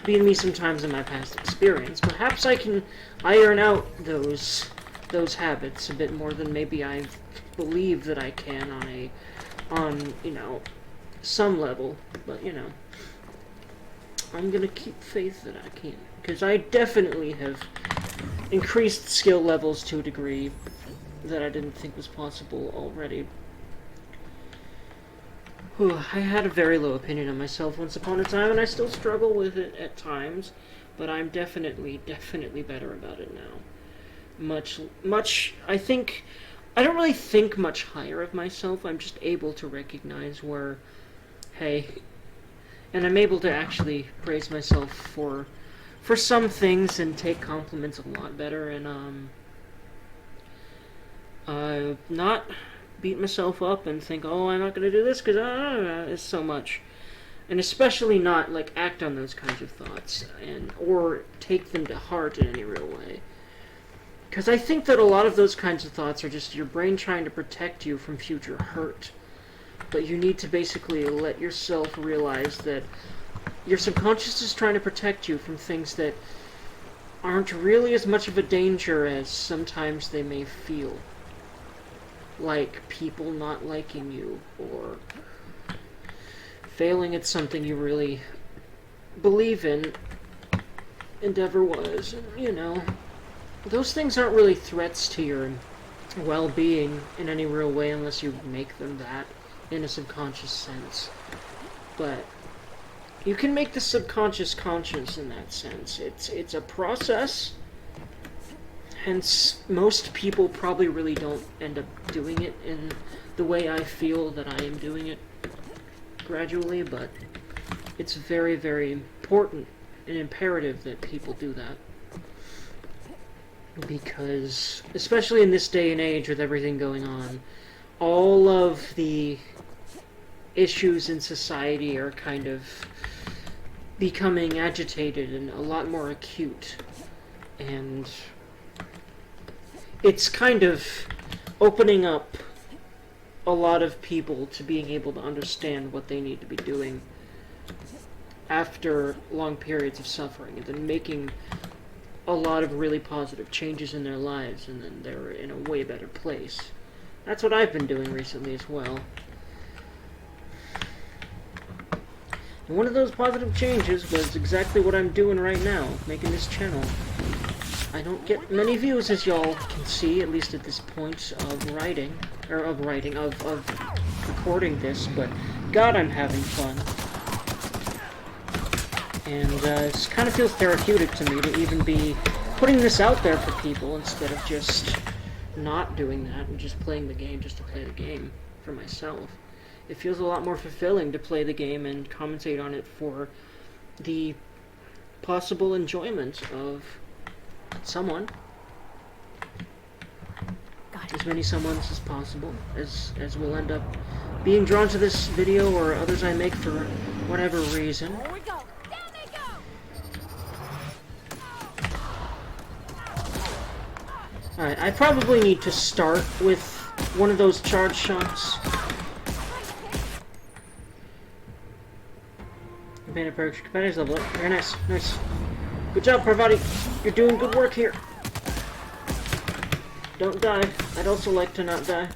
being me sometimes in my past experience. Perhaps I can iron out those habits a bit more than maybe I believe that I can on you know, some level. But, you know, I'm gonna keep faith that I can. Because I definitely have increased skill levels to a degree that I didn't think was possible already. Whew, I had a very low opinion of myself once upon a time, and I still struggle with it at times, but I'm definitely better about it now. Much, I think, I don't really think much higher of myself. I'm just able to recognize where, hey, and I'm able to actually praise myself for some things and take compliments a lot better, and not beat myself up and think, oh, I'm not going to do this because it's so much. And especially not, like, act on those kinds of thoughts or take them to heart in any real way. Because I think that a lot of those kinds of thoughts are just your brain trying to protect you from future hurt. But you need to basically let yourself realize that your subconscious is trying to protect you from things that aren't really as much of a danger as sometimes they may feel. Like people not liking you, or failing at something you really believe in, endeavor was, you know. Those things aren't really threats to your well-being in any real way unless you make them that in a subconscious sense. But you can make the subconscious conscious in that sense. It's a process. Hence, most people probably really don't end up doing it in the way I feel that I am doing it gradually, but it's very, very important and imperative that people do that. Because, especially in this day and age with everything going on, all of the issues in society are kind of becoming agitated and a lot more acute. And it's kind of opening up a lot of people to being able to understand what they need to be doing after long periods of suffering, and then making a lot of really positive changes in their lives, and then they're in a way better place. That's what I've been doing recently as well. And one of those positive changes was exactly what I'm doing right now, making this channel. I don't get many views, as y'all can see, at least at this point of recording this, but God, I'm having fun. And it kind of feels therapeutic to me to even be putting this out there for people instead of just not doing that and just playing the game just to play the game for myself. It feels a lot more fulfilling to play the game and commentate on it for the possible enjoyment of someone. As many someones as possible, as will end up being drawn to this video or others I make for whatever reason. Here we go. Down they go. Alright, I probably need to start with one of those charge shots. Companion approach. Companion's level up. Very nice. Nice. Good job, Parvati. You're doing good work here. Don't die. I'd also like to not die.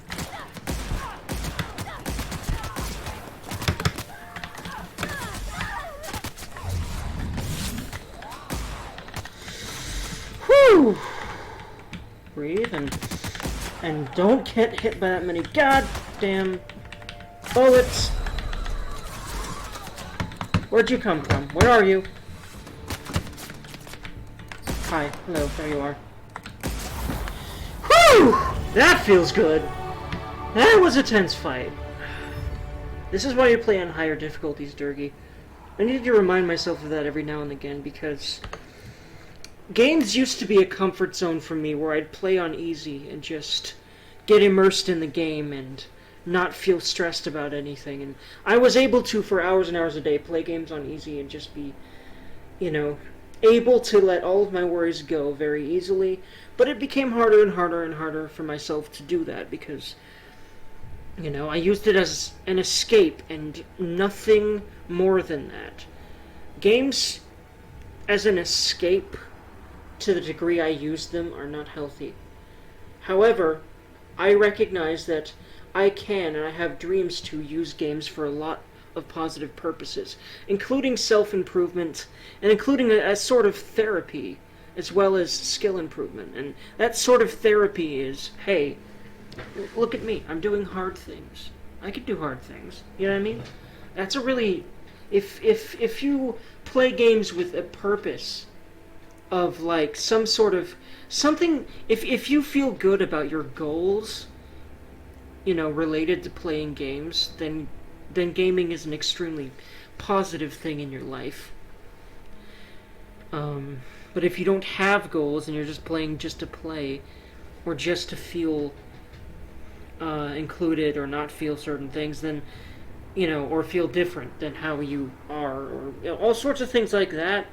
Whew! Breathe and don't get hit by that many goddamn bullets. Where'd you come from? Where are you? Hi. Hello. There you are. Whew! That feels good. That was a tense fight. This is why you play on higher difficulties, Durgy. I need to remind myself of that every now and again, because games used to be a comfort zone for me where I'd play on easy and just get immersed in the game and not feel stressed about anything. And I was able to, for hours and hours a day, play games on easy and just be, you know, able to let all of my worries go very easily. But it became harder and harder and harder for myself to do that because You know, I used it as an escape and nothing more than that. Games as an escape, to the degree I use them, are not healthy. However, I recognize that I can and I have dreams to use games for a lot of positive purposes, including self-improvement and including a sort of therapy as well as skill improvement. And that sort of therapy is, hey, look at me, I'm doing hard things. I can do hard things. You know what I mean? That's a really... If you play games with a purpose of, like, some sort of... something... If you feel good about your goals, you know, related to playing games, then gaming is an extremely positive thing in your life. But if you don't have goals and you're just playing just to play, or just to feel included or not feel certain things, then, you know, or feel different than how you are, or you know, all sorts of things like that,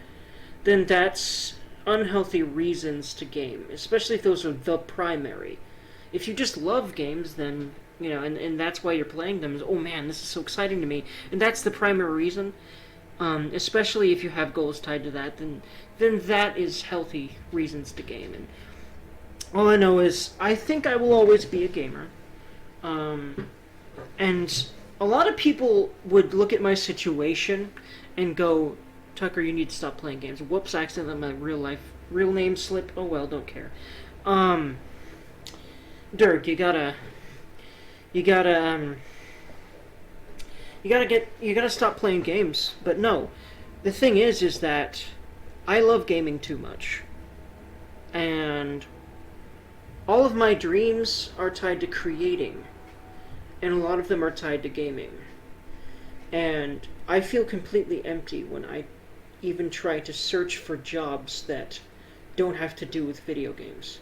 then that's unhealthy reasons to game, especially if those are the primary. If you just love games, then, you know, and that's why you're playing them, is, oh man, this is so exciting to me, and that's the primary reason, especially if you have goals tied to that, then that is healthy reasons to game. And all I know is, I think I will always be a gamer. And a lot of people would look at my situation and go, Tucker, you need to stop playing games. Whoops, I accidentally let my real name slip. Oh well, don't care. Dirk, you gotta stop playing games. But no, the thing is that I love gaming too much. And all of my dreams are tied to creating, and a lot of them are tied to gaming. And I feel completely empty when I even try to search for jobs that don't have to do with video games.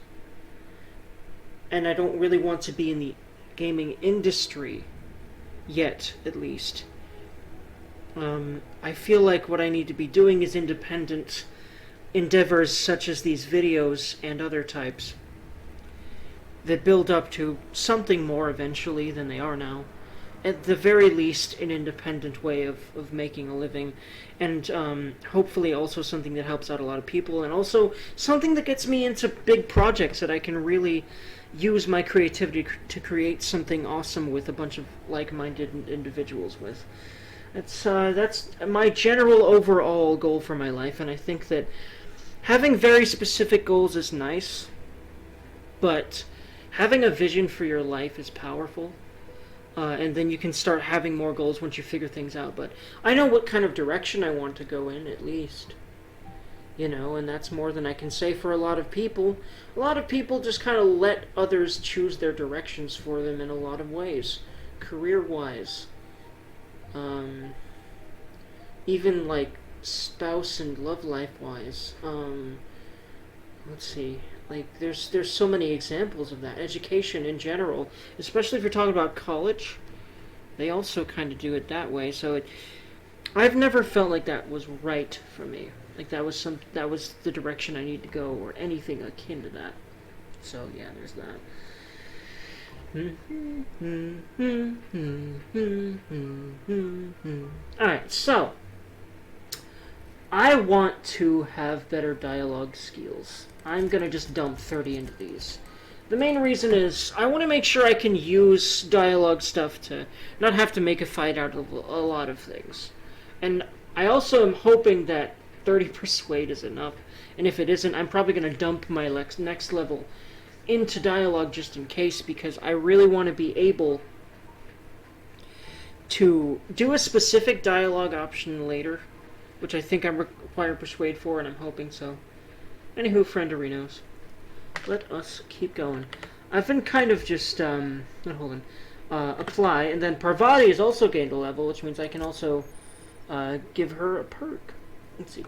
And I don't really want to be in the gaming industry yet, at least. I feel like what I need to be doing is independent endeavors such as these videos and other types that build up to something more eventually than they are now. At the very least, an independent way of making a living, and hopefully also something that helps out a lot of people, and also something that gets me into big projects that I can really use my creativity to create something awesome with a bunch of like-minded individuals with. That's my general overall goal for my life, and I think that having very specific goals is nice, but having a vision for your life is powerful, and then you can start having more goals once you figure things out. But I know what kind of direction I want to go in, at least. You know, and that's more than I can say for a lot of people. A lot of people just kind of let others choose their directions for them in a lot of ways, career-wise. Even, like, spouse and love life-wise. Let's see. Like, there's so many examples of that. Education in general, especially if you're talking about college, they also kind of do it that way. So I've never felt like that was right for me. Like that was the direction I need to go, or anything akin to that. So yeah, there's that. Alright, so I want to have better dialogue skills. I'm gonna just dump 30 into these. The main reason is I want to make sure I can use dialogue stuff to not have to make a fight out of a lot of things. And I also am hoping that 30 persuade is enough. And if it isn't, I'm probably going to dump my next level into dialogue just in case, because I really want to be able to do a specific dialogue option later, which I think I'm required persuade for, and I'm hoping so. Anywho, frienderinos, let us keep going. I've been kind of just, apply, and then Parvati has also gained a level, which means I can also give her a perk. Let's see,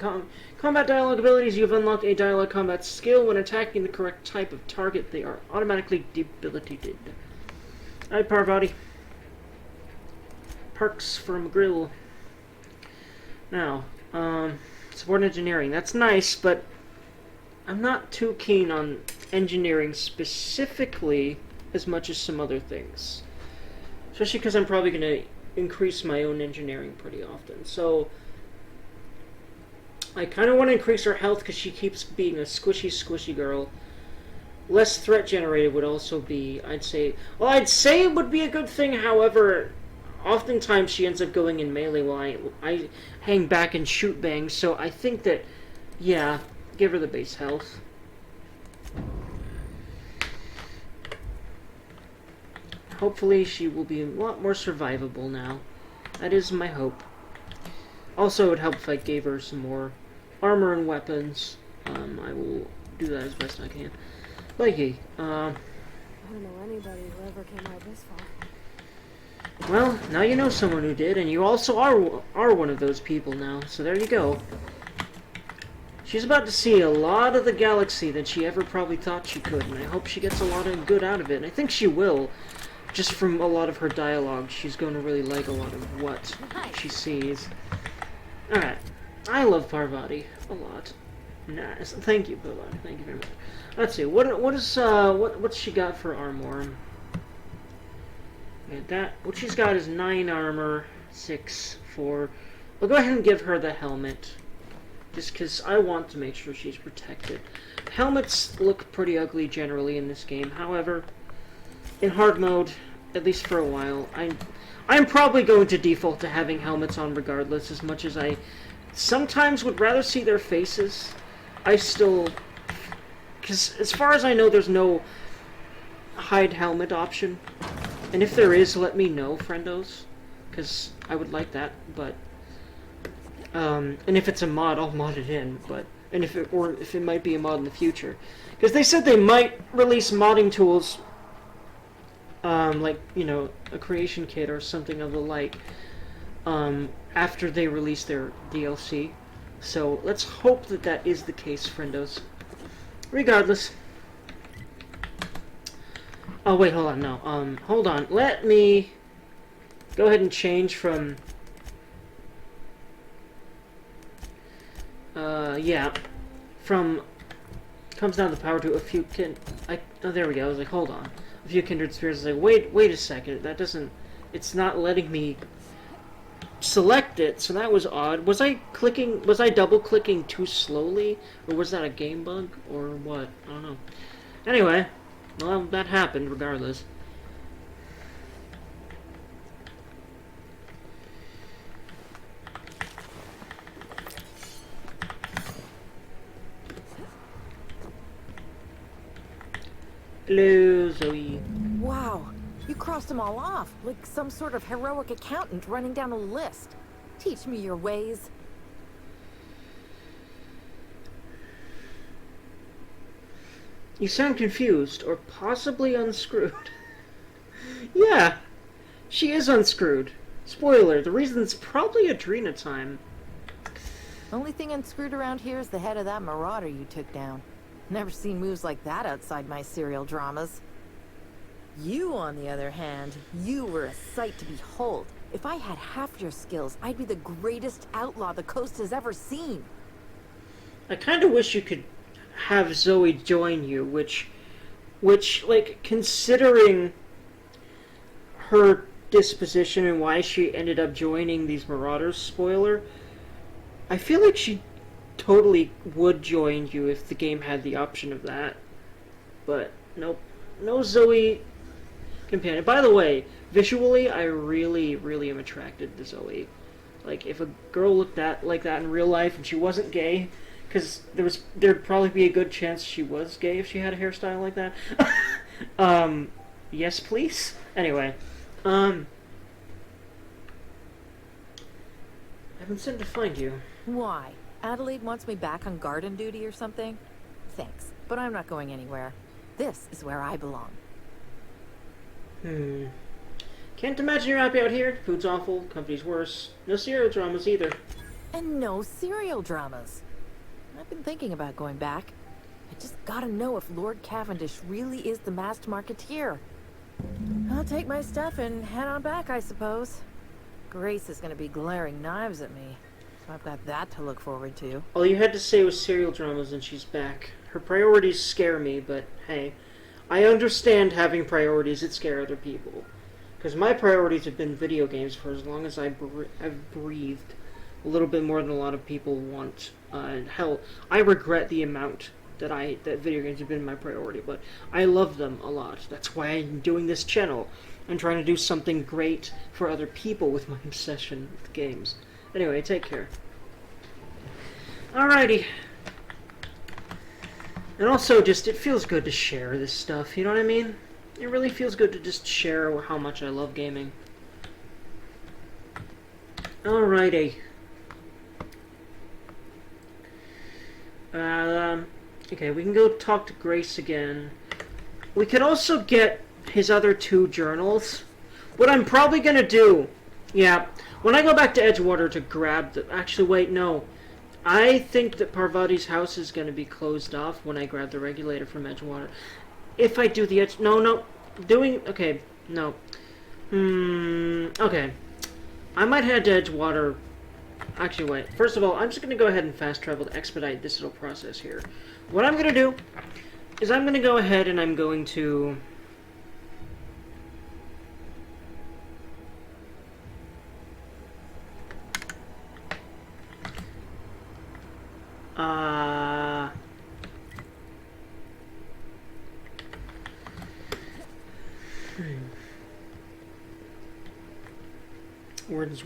combat dialogue abilities. You've unlocked a dialogue combat skill. When attacking the correct type of target, they are automatically debilitated. Alright, Parvati. Perks from Grill. Now, support engineering. That's nice, but I'm not too keen on engineering specifically as much as some other things. Especially because I'm probably going to increase my own engineering pretty often. So I kind of want to increase her health because she keeps being a squishy girl. Less threat generated would also be, I'd say it would be a good thing. However, oftentimes she ends up going in melee while I hang back and shoot bang. So I think that, yeah, give her the base health. Hopefully she will be a lot more survivable now. That is my hope. Also, it would help if I gave her some more armor and weapons. I will do that as best I can. Likey, I don't know anybody who ever came out this far. well, now you know someone who did, and you also are one of those people now, so there you go. She's about to see a lot of the galaxy that she ever probably thought she could, and I hope she gets a lot of good out of it, and I think she will. Just from a lot of her dialogue, she's going to really like a lot of what she sees. Alright, I love Parvati a lot. Nice. Thank you, Parvati. Thank you very much. Let's see, what's she got for armor? Yeah, what she's got is 9 armor, 6, 4. I'll go ahead and give her the helmet, just because I want to make sure she's protected. Helmets look pretty ugly generally in this game. However, in hard mode, at least for a while, I'm probably going to default to having helmets on regardless, as much as I sometimes would rather see their faces. I still, because as far as I know, there's no hide helmet option, and if there is, let me know, friendos, because I would like that. But and if it's a mod, I'll mod it in. But if it might be a mod in the future, because they said they might release modding tools. Like, you know, a creation kit or something of the like, after they release their DLC. So let's hope that that is the case, friendos. Regardless. Oh, wait, hold on, no. Hold on. Let me go ahead and change from... yeah. From... Comes down the power to a few oh, there we go. I was like, hold on. A few kindred spirits. I was like, wait a second. That doesn't... It's not letting me select it, so that was odd. Was I double-clicking too slowly? Or was that a game bug? Or what? I don't know. Anyway, well, that happened regardless. Hello, Zoe. Wow, you crossed them all off, like some sort of heroic accountant running down a list. Teach me your ways. You sound confused, or possibly unscrewed. Yeah, she is unscrewed. Spoiler, the reason it's probably Adrena time. Only thing unscrewed around here is the head of that marauder you took down. Never seen moves like that outside my serial dramas. You, on the other hand, you were a sight to behold. If I had half your skills, I'd be the greatest outlaw the coast has ever seen. I kind of wish you could have Zoe join you, which, like, considering her disposition and why she ended up joining these marauders, spoiler, I feel like she totally would join you if the game had the option of that. But nope, no Zoe companion. By the way, visually, I really am attracted to Zoe. Like, if a girl looked like that in real life and she wasn't gay, because there'd probably be a good chance she was gay if she had a hairstyle like that. Yes, please. Anyway, I've been sent to find you. Why? Adelaide wants me back on garden duty or something? Thanks, but I'm not going anywhere. This is where I belong. Can't imagine you're happy out here. Food's awful, company's worse. No serial dramas either. And no serial dramas. I've been thinking about going back. I just gotta know if Lord Cavendish really is the masked marketeer. I'll take my stuff and head on back, I suppose. Grace is gonna be glaring knives at me. I've got that to look forward to. All you had to say was serial dramas and she's back. Her priorities scare me, but hey, I understand having priorities that scare other people. Because my priorities have been video games for as long as I've breathed. A little bit more than a lot of people want. Hell, I regret the amount that video games have been my priority, but I love them a lot. That's why I'm doing this channel. I'm trying to do something great for other people with my obsession with games. Anyway, take care. Alrighty. And also, just, it feels good to share this stuff, you know what I mean? It really feels good to just share how much I love gaming. Alrighty. Okay, we can go talk to Grace again. We could also get his other 2 journals. What I'm probably gonna do... Yeah, when I go back to Edgewater to grab the... Actually, wait, no. I think that Parvati's house is gonna be closed off when I grab the regulator from Edgewater. If I do the edge... No. Okay, no. Okay. I might head to Edgewater... Actually, wait. First of all, I'm just going to go ahead and fast travel to expedite this little process here. What I'm going to do is I'm going to go ahead and I'm going to... Words.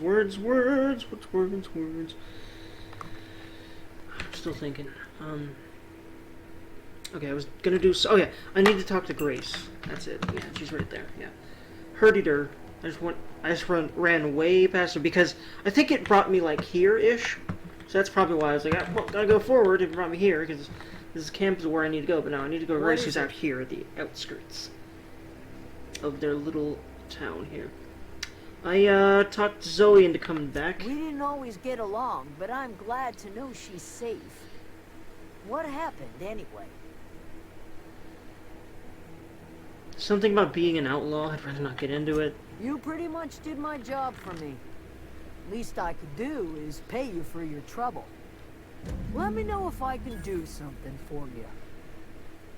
What's words? I'm still thinking. Okay, I was gonna do... Oh yeah, I need to talk to Grace. That's it. Yeah, she's right there. Yeah. Herdied. I just ran way past her because I think it brought me like here-ish. So that's probably why I was like, well, gotta go forward. It brought me here because this camp is where I need to go. But now I need to go to Grace, who's out here at the outskirts of their little town here. I talked Zoe into coming back. We didn't always get along, but I'm glad to know she's safe. What happened, anyway? Something about being an outlaw. I'd rather not get into it. You pretty much did my job for me. Least I could do is pay you for your trouble. Let me know if I can do something for you.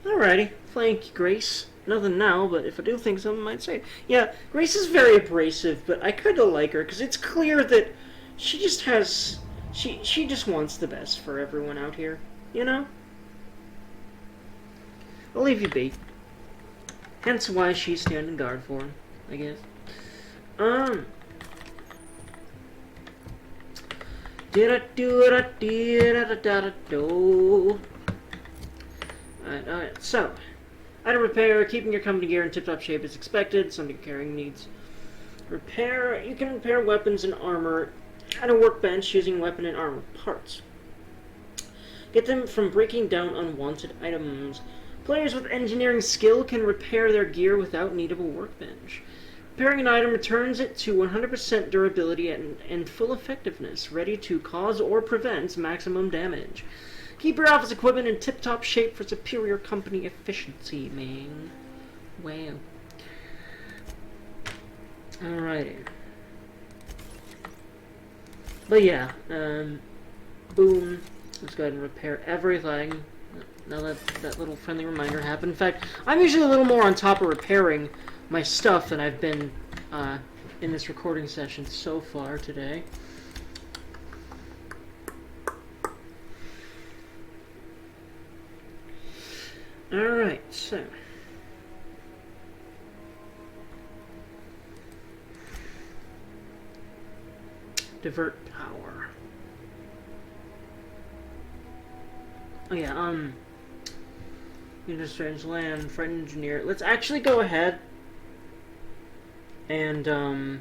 Alrighty. Thank you, Grace. Nothing now, but if I do think something, I might say. Yeah, Grace is very abrasive, but I kind of like her, because it's clear that she just has... She just wants the best for everyone out here, you know? I'll leave you be. Hence why she's standing guard for him, I guess. Alright, so... Item repair, keeping your company gear in tip-top shape is expected, something carrying needs. Repair, you can repair weapons and armor at a workbench using weapon and armor parts. Get them from breaking down unwanted items. Players with engineering skill can repair their gear without need of a workbench. Repairing an item returns it to 100% durability and full effectiveness, ready to cause or prevent maximum damage. Keep your office equipment in tip-top shape for superior company efficiency, man. Wow. Alrighty. But yeah, boom. Let's go ahead and repair everything. Now that little friendly reminder happened. In fact, I'm usually a little more on top of repairing my stuff than I've been in this recording session so far today. Alright, so... Divert power. Oh yeah, Into strange land, friend engineer. Let's actually go ahead and,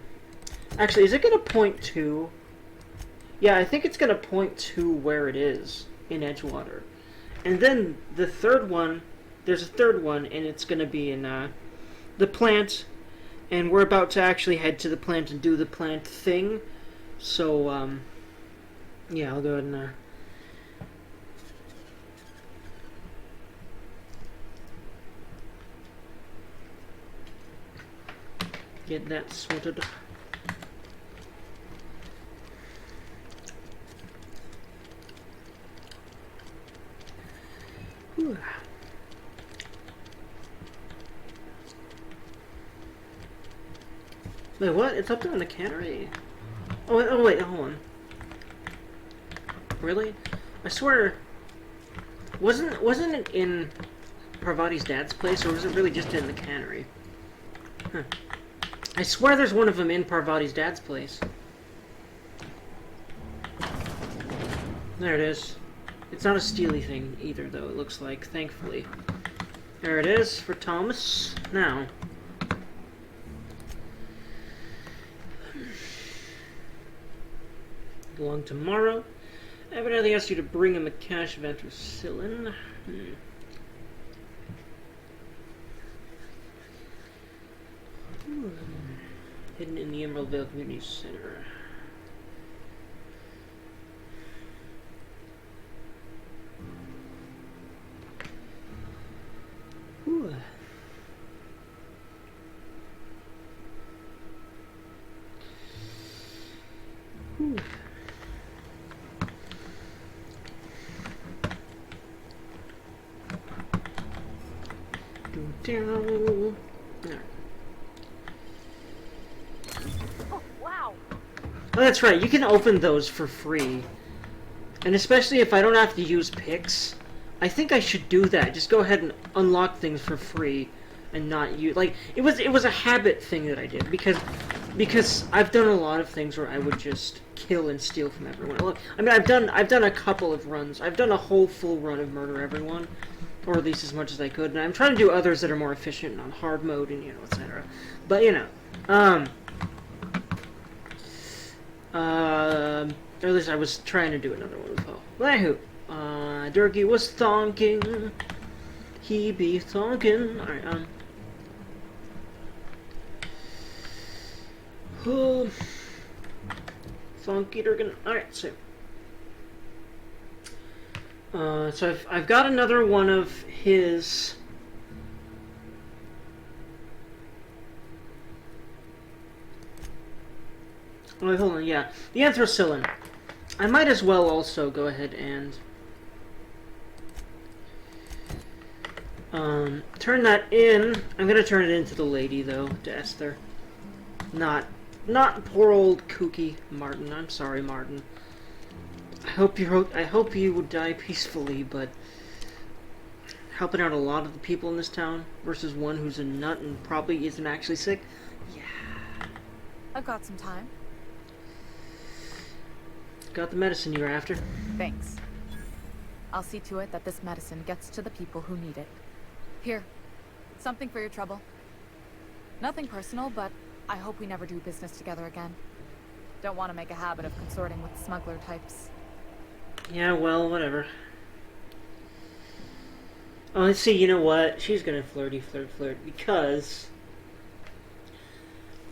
actually, is it gonna point to... Yeah, I think it's gonna point to where it is in Edgewater. And then the third one... There's a third one, and it's going to be in the plant, and we're about to actually head to the plant and do the plant thing. So, yeah, I'll go ahead and get that sorted. Whew. Wait, what? It's up there in the cannery. Oh, wait, hold on. Really? I swear, wasn't it in Parvati's dad's place, or was it really just in the cannery? Huh. I swear there's one of them in Parvati's dad's place. There it is. It's not a steely thing either, though, it looks like, thankfully. There it is for Thomas. Now. Along tomorrow. I evidently asked you to bring him a cash ventricillin. Hidden in the Emeraldville Community Center. Whew. Whew. Down. There. Oh, wow. Oh, that's right. You can open those for free. And especially if I don't have to use picks, I think I should do that. Just go ahead and unlock things for free and not use... Like, it was a habit thing that I did. Because I've done a lot of things where I would just kill and steal from everyone. Look, I mean, I've done a couple of runs. I've done a whole full run of Murder Everyone. Or at least as much as I could. And I'm trying to do others that are more efficient on hard mode and, etc. But, or at least I was trying to do another one as well. But anywho, Durkee was thonking. He be thonking. Alright, Thonky Durkin. Alright, so. So I've got another one of his... Oh, wait, hold on, yeah. The anthracillin. I might as well also go ahead and... turn that in. I'm gonna turn it into the lady, though, to Esther. Not poor old kooky Martin. I'm sorry, Martin. I hope you would die peacefully, but helping out a lot of the people in this town versus one who's a nut and probably isn't actually sick. Yeah. I've got some time. Got the medicine you're after. Thanks. I'll see to it that this medicine gets to the people who need it. Here, something for your trouble. Nothing personal, but I hope we never do business together again. Don't want to make a habit of consorting with smuggler types. Yeah, well, whatever. Oh, let's see, you know what? She's gonna flirt, because...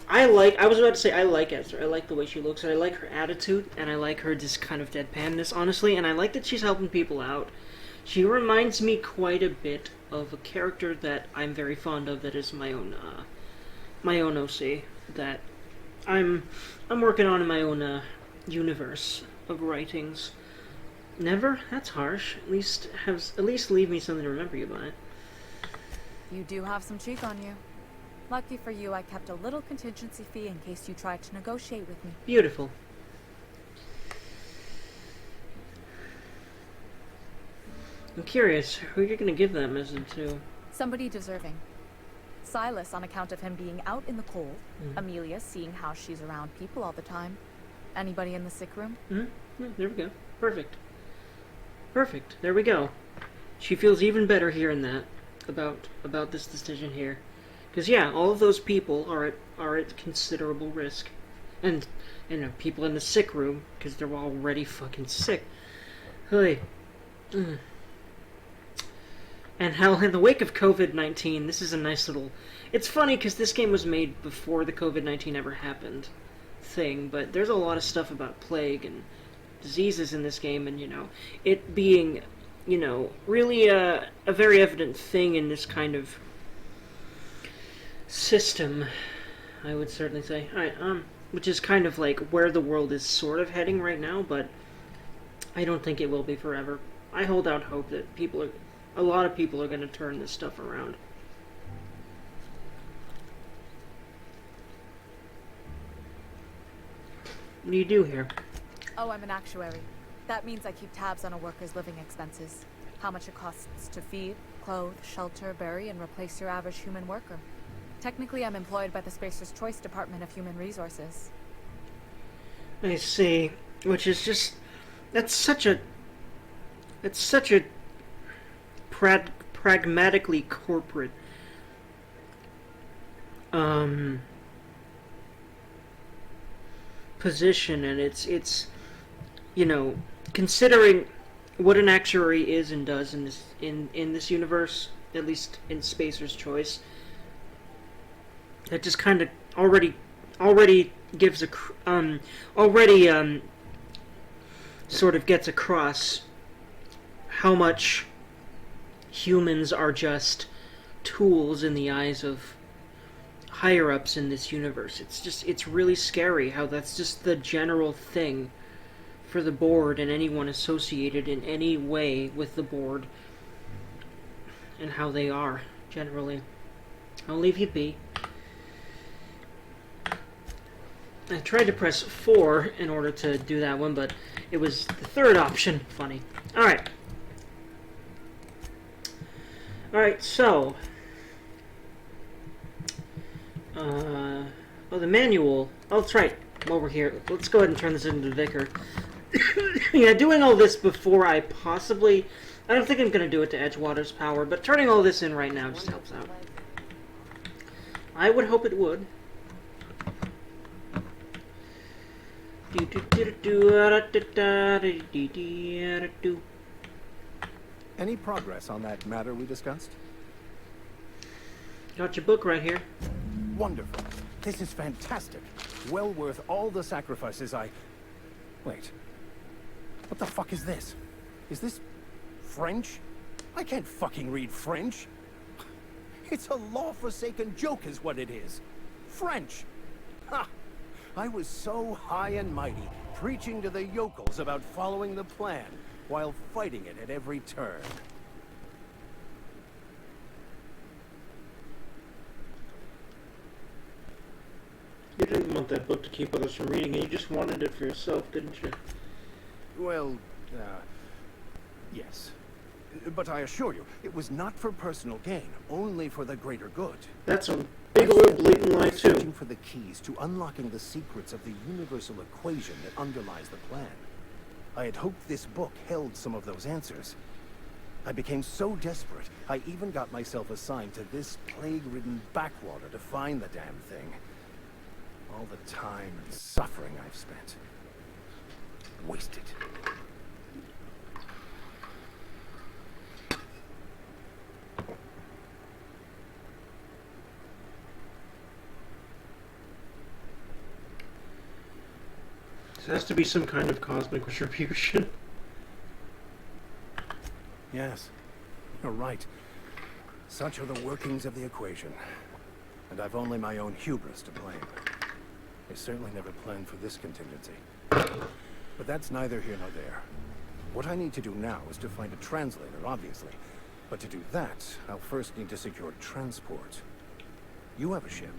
I was about to say, I like Esther. I like the way she looks, and I like her attitude, and I like her just kind of deadpanness, honestly, and I like that she's helping people out. She reminds me quite a bit of a character that I'm very fond of that is my own OC, that I'm working on in my own, universe of writings. Never? That's harsh. At least leave me something to remember you by. You do have some cheek on you. Lucky for you, I kept a little contingency fee in case you tried to negotiate with me. Beautiful. I'm curious, who you're gonna give that message to? Somebody deserving. Silas, on account of him being out in the cold. Amelia, seeing how she's around people all the time. Anybody in the sick room? Yeah, there we go. Perfect. Perfect. There we go. She feels even better hearing that about this decision here. Because yeah, all of those people are at considerable risk, and people in the sick room because they're already fucking sick. Hey, and how in the wake of COVID-19, this is a nice little. It's funny because this game was made before the COVID-19 ever happened thing, but there's a lot of stuff about plague and diseases in this game, and it being really a very evident thing in this kind of system, I would certainly say. Alright, which is kind of like where the world is sort of heading right now, but I don't think it will be forever. I hold out hope that a lot of people are going to turn this stuff around. What do you do here? Oh, I'm an actuary. That means I keep tabs on a worker's living expenses. How much it costs to feed, clothe, shelter, bury, and replace your average human worker. Technically, I'm employed by the Spacer's Choice Department of Human Resources. I see. Which is just... That's such a pragmatically corporate position, and it's you know, considering what an actuary is and does in this universe, at least in Spacer's Choice, that just kind of already gives sort of gets across how much humans are just tools in the eyes of higher-ups in this universe. It's really scary how that's just the general thing for the board and anyone associated in any way with the board and how they are, generally. I'll leave you be. I tried to press 4 in order to do that one, but it was the third option. Funny. Alright. Alright, so... oh, the manual. Oh, that's right. While we're here, let's go ahead and turn this into the Vicar. Yeah, doing all this before I possibly... I don't think I'm going to do it to Edgewater's power, but turning all this in right now just helps out. I would hope it would. Any progress on that matter we discussed? Got your book right here. Wonderful. This is fantastic. Well worth all the sacrifices I... Wait. What the fuck is this? Is this French? I can't fucking read French. It's a law-forsaken joke is what it is. French. Ha! I was so high and mighty, preaching to the yokels about following the plan, while fighting it at every turn. You didn't want that book to keep others from reading it, you just wanted it for yourself, didn't you? Well, yes. But I assure you, it was not for personal gain, only for the greater good. That's a big old blatant lie, too. Searching for the keys to unlocking the secrets of the universal equation that underlies the plan. I had hoped this book held some of those answers. I became so desperate, I even got myself assigned to this plague-ridden backwater to find the damn thing. All the time and suffering I've spent. Wasted. This has to be some kind of cosmic retribution. Yes, you're right. Such are the workings of the equation. And I've only my own hubris to blame. I certainly never planned for this contingency. But that's neither here nor there. What I need to do now is to find a translator, obviously. But to do that, I'll first need to secure transport. You have a ship.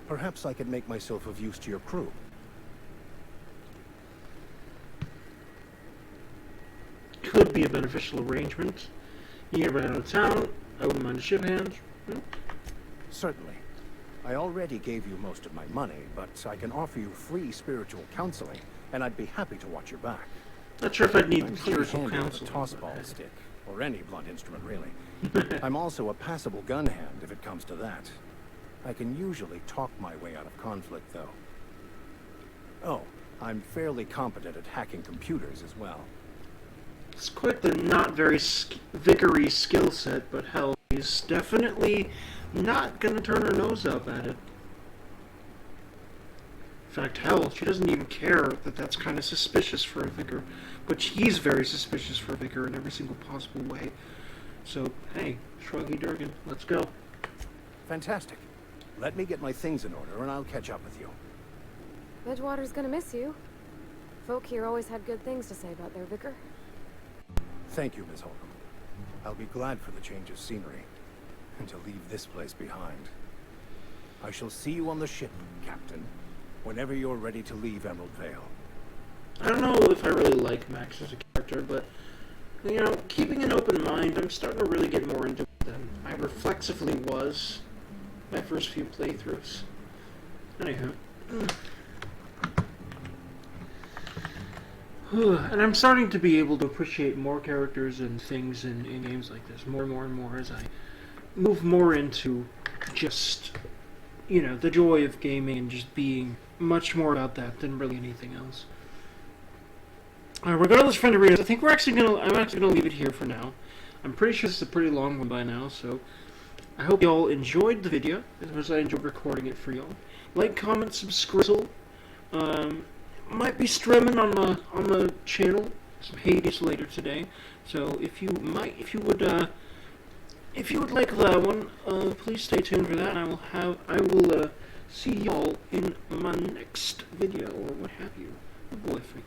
Perhaps I could make myself of use to your crew. Could be a beneficial arrangement. You get right out of town, I wouldn't mind a ship hand. Certainly. I already gave you most of my money, but I can offer you free spiritual counseling, and I'd be happy to watch your back. Not sure if I'd need I'm pretty spiritual handy with counsel. a toss-ball stick, or any blunt instrument, really. I'm also a passable gun hand, if it comes to that. I can usually talk my way out of conflict, though. Oh, I'm fairly competent at hacking computers as well. It's quite the not very vicary skill set, but hell, he's definitely not gonna turn her nose up at it. In fact, hell, she doesn't even care that that's kind of suspicious for a vicar, which he's very suspicious for a vicar in every single possible way. So, hey, shruggy Durgan, let's go. Fantastic. Let me get my things in order, and I'll catch up with you. Edgewater's gonna miss you. Folk here always had good things to say about their vicar. Thank you, Miss Holcomb. I'll be glad for the change of scenery, and to leave this place behind. I shall see you on the ship, Captain. whenever you're ready to leave Emerald Vale. I don't know if I really like Max as a character, but, you know, keeping an open mind, I'm starting to really get more into it than I reflexively was my first few playthroughs. Anywho. And I'm starting to be able to appreciate more characters and things in games like this more and more as I move more into just, you know, the joy of gaming and just being much more about that than really anything else. Regardless, friend readers, I think I'm actually gonna leave it here for now. I'm pretty sure this is a pretty long one by now, so I hope you all enjoyed the video as much as I enjoyed recording it for y'all. Like, comment, subscribe. Might be streaming on the channel some Hades later today. So if you would like that one, please stay tuned for that. And I will see y'all in my next video or what have you. Oh boy, friends.